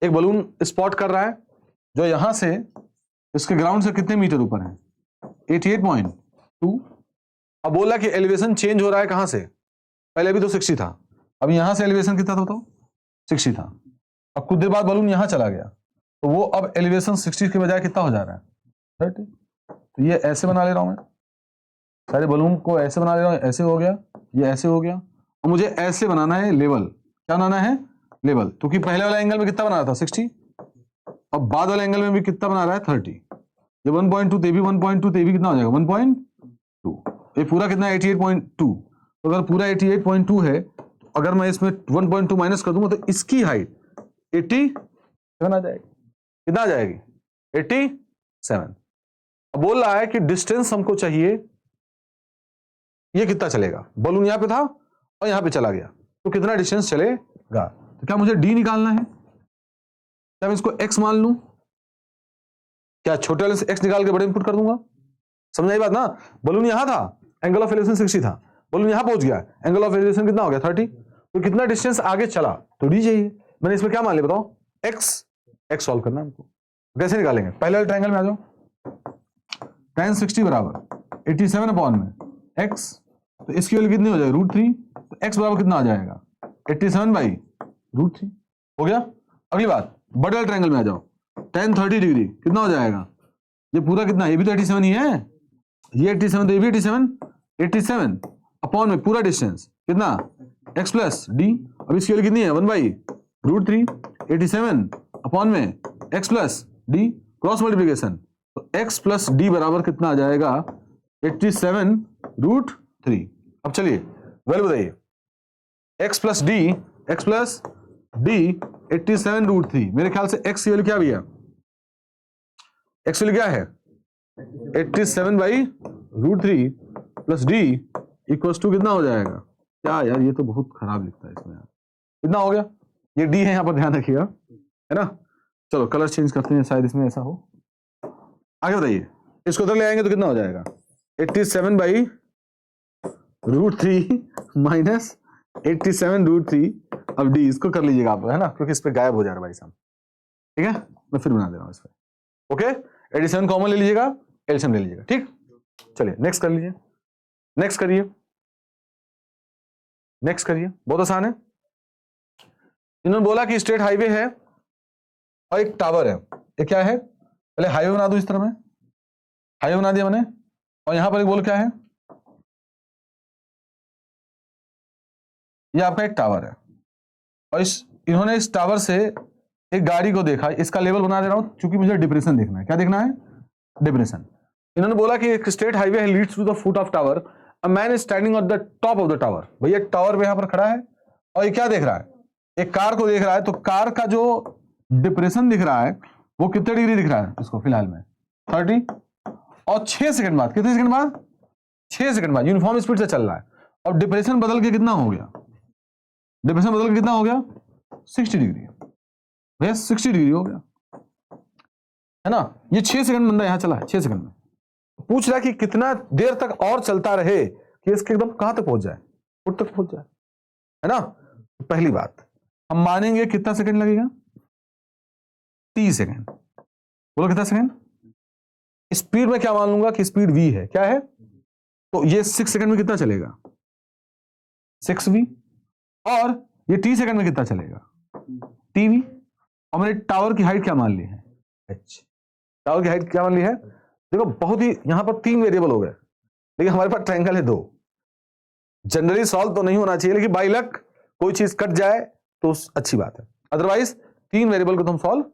एक बलून स्पॉट कर रहा है जो यहां से इसके ग्राउंड से कितने मीटर ऊपर है 88.2। अब बोला कि एलिवेशन चेंज हो रहा है कहां से, पहले भी तो 60 था, अब यहां से एलिवेशन कितना था बताओ 60 था। अब कुछ देर बाद बलून यहां चला गया तो वो अब एलिवेशन 60 के बजाय कितना हो जा रहा है 30। तो ये ऐसे बना ले रहा हूं मैं, सारे बलून को ऐसे बना ले रहा हूं, ऐसे हो गया, ये ऐसे हो गया। और मुझे ऐसे बनाना है लेवल। क्या बनाना है लेवल, क्योंकि पहले वाला एंगल में कितना बना रहा था 60 और बाद वाले एंगल में भी कितना बना रहा है 30। ये 1.2 ते भी 1.2 ते भी कितना हो जाएगा 1.2। ये पूरा कितना है 88.2। तो अगर पूरा 88.2 है तो अगर मैं इसमें 1.2 माइनस कर दूंगा तो इसकी हाइट 87 आ जाएगी। कितना आ जाएगी 87। अब बोल रहा है कि डिस्टेंस हमको चाहिए, ये कितना चलेगा, बलून यहां पे था और यहां पे चला गया तो कितना डिस्टेंस चलेगा। तो क्या मुझे डी निकालना है, क्या मैं इसको x मान लूं, क्या छोटे वाले से x निकाल के बड़े इंपुट कर दूंगा। समझ आई बात ना, बलून यहां था, एंगल ऑफ एलिवेशन 60 था, बलून यहां पहुंच गया, एंगल ऑफ एलिवेशन कितना हो गया 30। तो कितना डिस्टेंस आगे चला तो डी चाहिए। मैंने इसमें क्या मान लिया बताओ x सॉल्व करना हमको। कैसे निकालेंगे, पहले वाले ट्रायंगल में आ जाओ। tan 60 बराबर 87 अपॉन में x, तो इसकी वैल्यू कितनी हो जाएगी √3। तो x बराबर कितना आ जाएगा 87/√3 हो गया। अगली बात बड़े वाले ट्रायंगल में आ जाओ, tan 30 डिग्री कितना हो जाएगा, ये पूरा कितना, ये भी तो 87 ही है, ये 87 तो ये भी 87 अपॉन में पूरा डिस्टेंस कितना x प्लस डी। अब इसकी वैल्यू कितनी है 1/√3। 87 अपॉन में x plus D, cross multiplication, तो x प्लस डी बराबर कितना आ जाएगा 87√3। अब चलिए वैल्यू बताइए x प्लस डी 87√3। मेरे ख्याल से x की वैल्यू क्या भैया, x वैल्यू क्या है 87/√3 प्लस डी इक्वल्स टू कितना हो जाएगा। क्या यार ये तो बहुत खराब लिखता है इसमें यार, कितना हो गया, ये डी है यहाँ पर ध्यान रखिएगा है ना। चलो कलर चेंज करते हैं, शायद इसमें ऐसा हो। आगे बताइए, इसको उधर ले आएंगे तो कितना हो जाएगा 87/√3 माइनस 87√3। अब डी इसको कर लीजिएगा आप है ना, क्योंकि इस पे गायब हो जा रहा है भाई साहब। ठीक है मैं फिर बना दे रहा हूं इस पे। ओके 87 कॉमन ले लीजिएगा, एलसीएम ले लीजिएगा। ठीक चलिए नेक्स्ट कर लीजिए, नेक्स्ट करिए, बहुत आसान है। इन्होंने बोला कि स्टेट हाईवे है और एक टावर है। ये क्या है, पहले हाईवे बना दो, इस तरह में हाईवे बना दिया मैंने, और यहां पर एक बोल क्या है, ये आपका एक टावर है और इन्होंने इस टावर से एक गाड़ी को देखा, इसका लेवल बना दे रहा हूं क्योंकि मुझे डिप्रेशन देखना है। क्या देखना है? डिप्रेशन। इन्होंने बोला कि एक straight highway leads to the foot of tower, a man is standing on the top of the tower. भैया टावर पे यहां पर खड़ा है और ये क्या देख रहा है? एक कार को देख रहा है। तो कार का जो डिप्रेशन दिख रहा है वो कितने डिग्री दिख रहा है इसको फिलहाल में? 30। और 6 सेकंड बाद, कितने सेकंड बाद? 6 सेकंड बाद यूनिफॉर्म स्पीड से चल रहा है और डिप्रेशन बदल के कितना हो गया? डिप्रेशन बदल के कितना हो गया? 60 डिग्री। भैया 60 डिग्री हो गया, है ना? ये 6 सेकंड बंदा यहां चला है, 6 सेकंड में। पूछ रहा है कि कितना देर तक और चलता रहे कि इसके एकदम कहां तक पहुंच जाए? फुट तक पहुंच जाए, है ना? तो पहली बात हम मानेंगे कितना सेकंड लगेगा? 30 सेकंड। बोलो कितना सेकंड? स्पीड में क्या मान लूंगा कि स्पीड v है, क्या है? तो ये 6 सेकंड में कितना चलेगा? 6v। और ये t सेकंड में कितना चलेगा? tv। और मैंने टावर की हाइट क्या मान ली है? h। टावर की हाइट क्या मान ली है? देखो बहुत ही यहां पर 3 वेरिएबल हो गए, लेकिन हमारे पास ट्रायंगल है 2। जनरली सॉल्व तो नहीं होना चाहिए, लेकिन बाई लक कोई चीज कट जाए तो अच्छी बात है, अदरवाइज 3 वेरिएबल को तो हम सॉल्व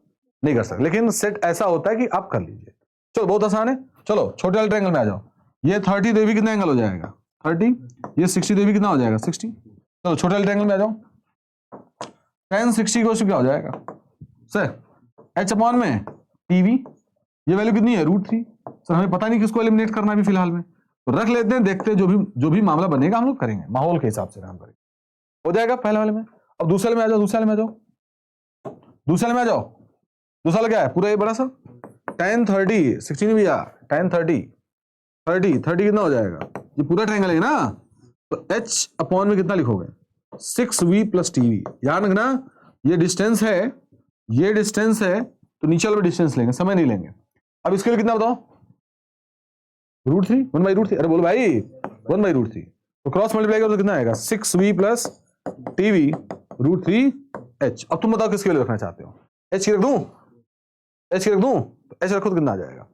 नहीं कर सकते। लेकिन सेट ऐसा होता है कि आप कर लीजिए। चलो बहुत आसान है। चलो छोटे वाले ट्रायंगल में आ जाओ। ये 30 दे भी कितना एंगल हो जाएगा? 30। ये 60 दे भी कितना हो जाएगा? 60। चलो छोटे वाले ट्रायंगल में आ जाओ। tan 60 को क्या हो जाएगा सर? h अपॉन में tv। ये वैल्यू कितनी है? √3। सर हमें पता नहीं किसको एलिमिनेट करना है अभी फिलहाल में, तो रख लेते हैं, देखते हैं जो भी मामला बनेगा हम लोग करेंगे, माहौल के हिसाब से काम करेंगे। हो जाएगा पहले वाले में। अब दूसरे में आ जाओ, दूसरे में आ जाओ, दूसरे में आ जाओ। दूसरा वाला क्या है? पूरा ये बड़ा सा tan 30, 16 भी आ tan 30 कितना हो जाएगा? ये पूरा ट्रायंगल है ना, तो h अपॉन में कितना लिखोगे? 6v + tv। याद रखना ये डिस्टेंस है, ये डिस्टेंस है, तो नीचे वाला डिस्टेंस लेंगे, समय नहीं लेंगे। अब इसके लिए कितना बताओ? √3, 1/√3। अरे बोलो भाई 1/√3। तो क्रॉस मल्टीप्लाई करो तो कितना आएगा? 6v + tv √3h। अब तुम बताओ किसके लिए रखना चाहते हो? h की रख दूं? h की रख दूं? तो h रखो तो कितना आ जाएगा?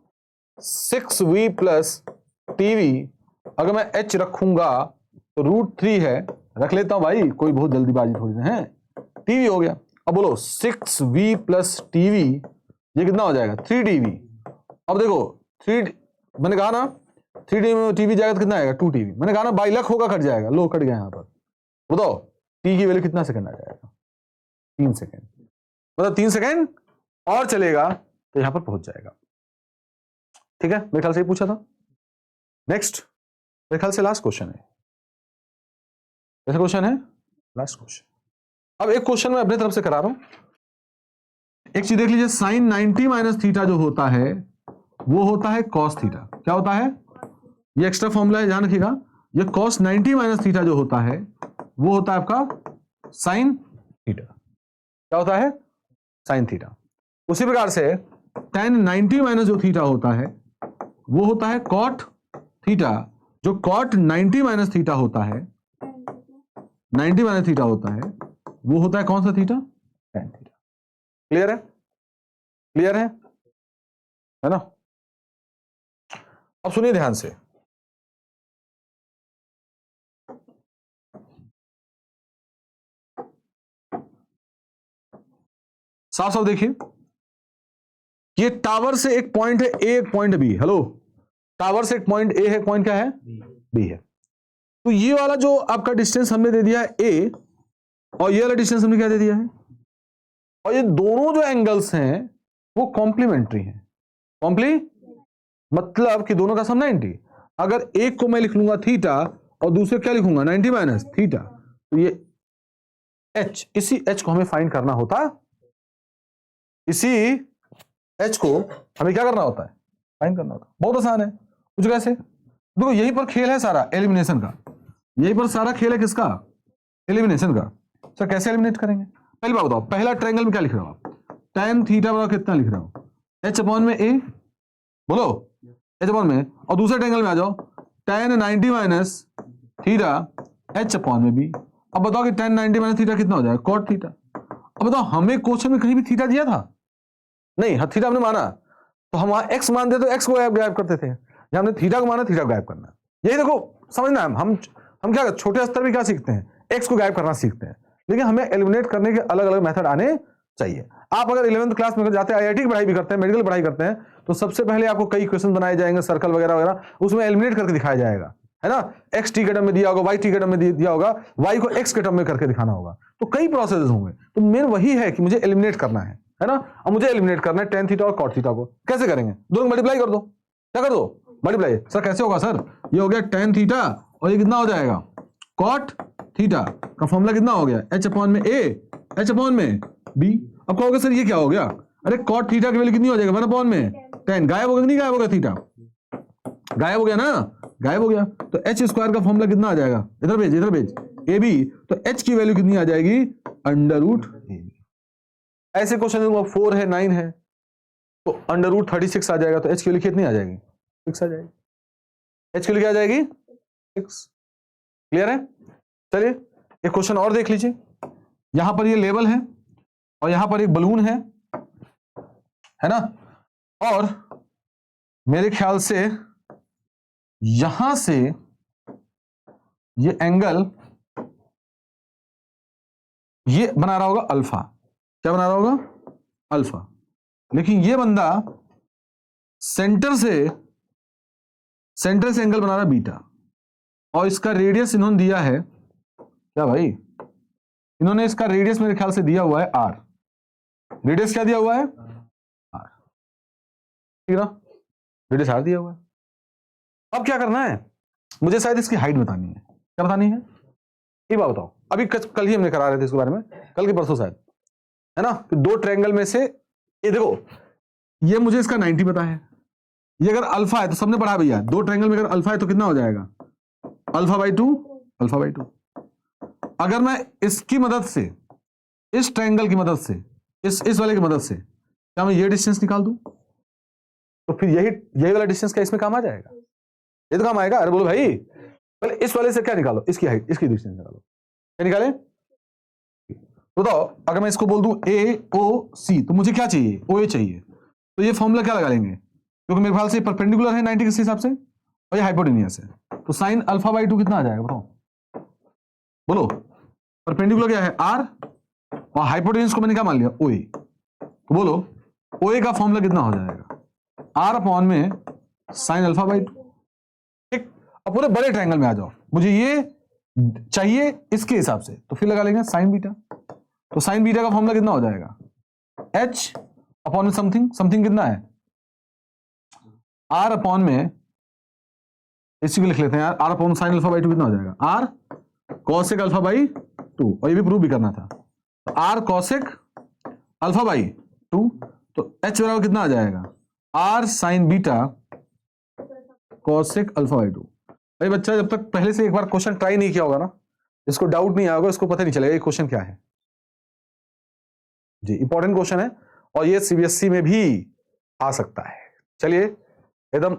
6v + tv। अगर मैं h रखूंगा तो √3 है, रख लेता हूं भाई, कोई बहुत जल्दीबाजी थोड़ी ना है। tv हो गया। अब बोलो 6v + tv, ये कितना हो जाएगा? 3tv। अब देखो 3, मैंने कहा ना 3tv में tv जाएगा तो कितना आएगा? 2tv। मैंने कहा ना बाई लक होगा कट जाएगा, लो कट गया यहां पर। बताओ t की वैल्यू कितना सेकंड आ जाएगा? 3 सेकंड। मतलब 3 सेकंड और चलेगा तो यहां पर पहुंच जाएगा। ठीक है, मेरे ख्याल से ही पूछा था। नेक्स्ट मेरे ख्याल से लास्ट क्वेश्चन है, ऐसा क्वेश्चन है लास्ट क्वेश्चन। अब एक क्वेश्चन मैं अपने तरफ से करा रहा हूं। एक चीज देख लीजिए, sin 90 - थीटा जो होता है वो होता है cos थीटा। क्या होता है? ये एक्स्ट्रा फॉर्मूला है, ध्यान रखिएगा। ये cos 90 - थीटा जो होता है वो होता है आपका sin थीटा। क्या होता है? sin theta. उसी प्रकार से tan 90 - जो थीटा होता है वो होता है cot थीटा। जो cot 90 - थीटा होता है, 90 - थीटा होता है, वो होता है कौन सा थीटा? tan theta. क्लियर है? क्लियर है ना? अब सुनिए ध्यान से। साफ साफ देखिए, ये टावर से एक पॉइंट है ए, एक पॉइंट बी। हेलो, टावर से एक पॉइंट ए है, पॉइंट क्या है? बी है। तो ये वाला जो आपका डिस्टेंस हमने दे दिया है ए, और ये वाला डिस्टेंस हमने क्या दे दिया है? और ये दोनों जो एंगल्स हैं वो कॉम्प्लीमेंट्री हैं। मतलब कि दोनों का सम 90। अगर एक को मैं लिख लूंगा थीटा और दूसरे क्या लिखूंगा? 90 - थीटा। तो ये h, इसी h को हमें फाइंड करना होता, इसी h को हमें क्या करना होता है? फाइंड करना होता। बहुत आसान है। कुछ कैसे? देखो यहीं पर खेल है सारा एलिमिनेशन का, यहीं पर सारा खेल है किसका? एलिमिनेशन का। सर कैसे एलिमिनेट करेंगे? पहली बात बताओ, पहला ट्रायंगल में क्या लिख रहे हो आप? tan थीटा बराबर कितना लिख रहे हो? h अपॉन में a, बोलो h अपॉन में। और दूसरे ट्रायंगल में आ जाओ, tan 90 - थीटा h अपॉन में b। अब बताओ कि tan 90 - थीटा कितना हो जाएगा? cot theta. अब बताओ हमें क्वेश्चन में कहीं भी थीटा दिया था नहीं? हाँ थीटा हमने माना, तो हम वहां x मानते तो x को गायब करते थे। हमने थीटा को माना, थीटा को गायब करना। यही देखो समझना है, हम क्या छोटे स्तर पे क्या सीखते हैं, एक्स को गायब करना सीखते हैं, लेकिन हमें एलिमिनेट करने के अलग अलग मेथड आने चाहिए। आप अगर 11th क्लास में जाते हैं, IIT की पढ़ाई भी करते हैं, मेडिकल पढ़ाई करते हैं, तो सबसे पहले आपको कई क्वेश्चन बनाए जाएंगे, सर्कल वगैरह वगैरह, उसमें एलिमिनेट करके दिखाया जाएगा, है ना। एक्स टी के टर्म में दिया होगा, वाई टी के टर्म में दिया होगा, वाई को एक्स के टर्म में करके दिखाना होगा, तो कई प्रोसेस होंगे। तो मेन वही है कि मुझे एलिमिनेट करना है ना। अब मुझे एलिमिनेट करना है tan थीटा और cot थीटा को। कैसे करेंगे? दोनों मल्टीप्लाई कर दो। क्या कर दो? मल्टीप्लाई। सर कैसे होगा सर? ये हो गया tan थीटा और ये कितना हो जाएगा cot थीटा का फॉर्मूला कितना हो गया, h अपॉन में a h अपॉन में b। अब कहोगे सर ये क्या हो गया? अरे cot थीटा की वैल्यू कितनी हो जाएगा, 1 अपॉन में tan। गायब होगा कि नहीं गायब होगा? थीटा गायब हो गया ना, गायब हो गया। तो h स्क्वायर का फॉर्मूला कितना आ जाएगा, इधर भेज ab, तो h की वैल्यू कितनी आ जाएगी, √ab। ऐसे क्वेश्चन 4 है 9 है तो √36 आ जाएगा, तो h की वैल्यू कितनी आ जाएगी, 6 आ जाएगी। h की वैल्यू क्या आ जाएगी, 6। क्लियर है? चलिए एक क्वेश्चन और देख लीजिए। यहां पर ये लेवल है और यहां पर एक बलून है ना, और मेरे ख्याल से यहां से ये एंगल ये बना रहा होगा अल्फा। क्या बना रहा होगा, अल्फा। लेकिन ये बंदा सेंटर से एंगल बना रहा है बीटा, और इसका रेडियस इन्होंने दिया है क्या भाई, इन्होंने इसका रेडियस मेरे ख्याल से दिया हुआ है r। रेडियस क्या दिया हुआ है, r, ठीक ना, रेडियस r दिया हुआ है। अब क्या करना है, मुझे शायद इसकी हाइट बतानी है। क्या बतानी है, ये बात बताओ। अभी कल ही हमने करा रहे थे इसके बारे में, कल के परसों शायद, है ना। कि दो ट्रायंगल में से ये देखो, ये मुझे इसका 90 पता है, ये अगर अल्फा है तो सबने पढ़ा भैया, दो ट्रायंगल में अगर अल्फा है तो कितना हो जाएगा, α/2 α/2। अगर मैं इसकी मदद से, इस ट्रायंगल की मदद से, इस वाले की मदद से, क्या मैं ये डिस्टेंस निकाल दूं, तो फिर यही वाला डिस्टेंस क्या इसमें काम आ जाएगा, ये तो काम आएगा। अरे बोलो भाई, पहले इस वाले से क्या निकालो, इसकी हाइट, इसकी डिस्टेंस निकालो। क्या निकाले बताओ। अगर मैं इसको बोल दूं AOC, तो मुझे क्या चाहिए, OA चाहिए। तो ये फॉर्मूला क्या लगा लेंगे, क्योंकि मेरे ख्याल से परपेंडिकुलर है 90 के हिसाब से और ये हाइपोटेनियस है, तो साइन α/2 कितना आ जाएगा बताओ, बोलो। परपेंडिकुलर क्या है, R, और हाइपोटेनियस को मैंने क्या मान लिया, OA। तो बोलो OA का फॉर्मूला कितना हो जाएगा, R अपॉन में साइन α/2। ठीक, अब पूरे बड़े ट्रायंगल में आ जाओ, मुझे ये चाहिए इसके हिसाब से, तो फिर लगा लेंगे साइन बीटा। तो साइन बीटा का फॉर्मूला कितना हो जाएगा, H अपॉन में समथिंग कितना है, R अपॉन में, इसी को लिख लेते हैं यार, R अपॉन साइन α/2 कितना हो जाएगा, R cosec α/2, और ये भी प्रूव भी करना था। तो R cosec α/2, तो H बराबर कितना आ जाएगा, R साइन बीटा cosec α/2। भाई बच्चा जब तक पहले से एक बार क्वेश्चन ट्राई नहीं किया होगा ना, इसको डाउट नहीं आएगा, इसको पता नहीं चलेगा ये क्वेश्चन क्या है जी। इंपॉर्टेंट क्वेश्चन है और ये CBSE में भी आ सकता है। चलिए एकदम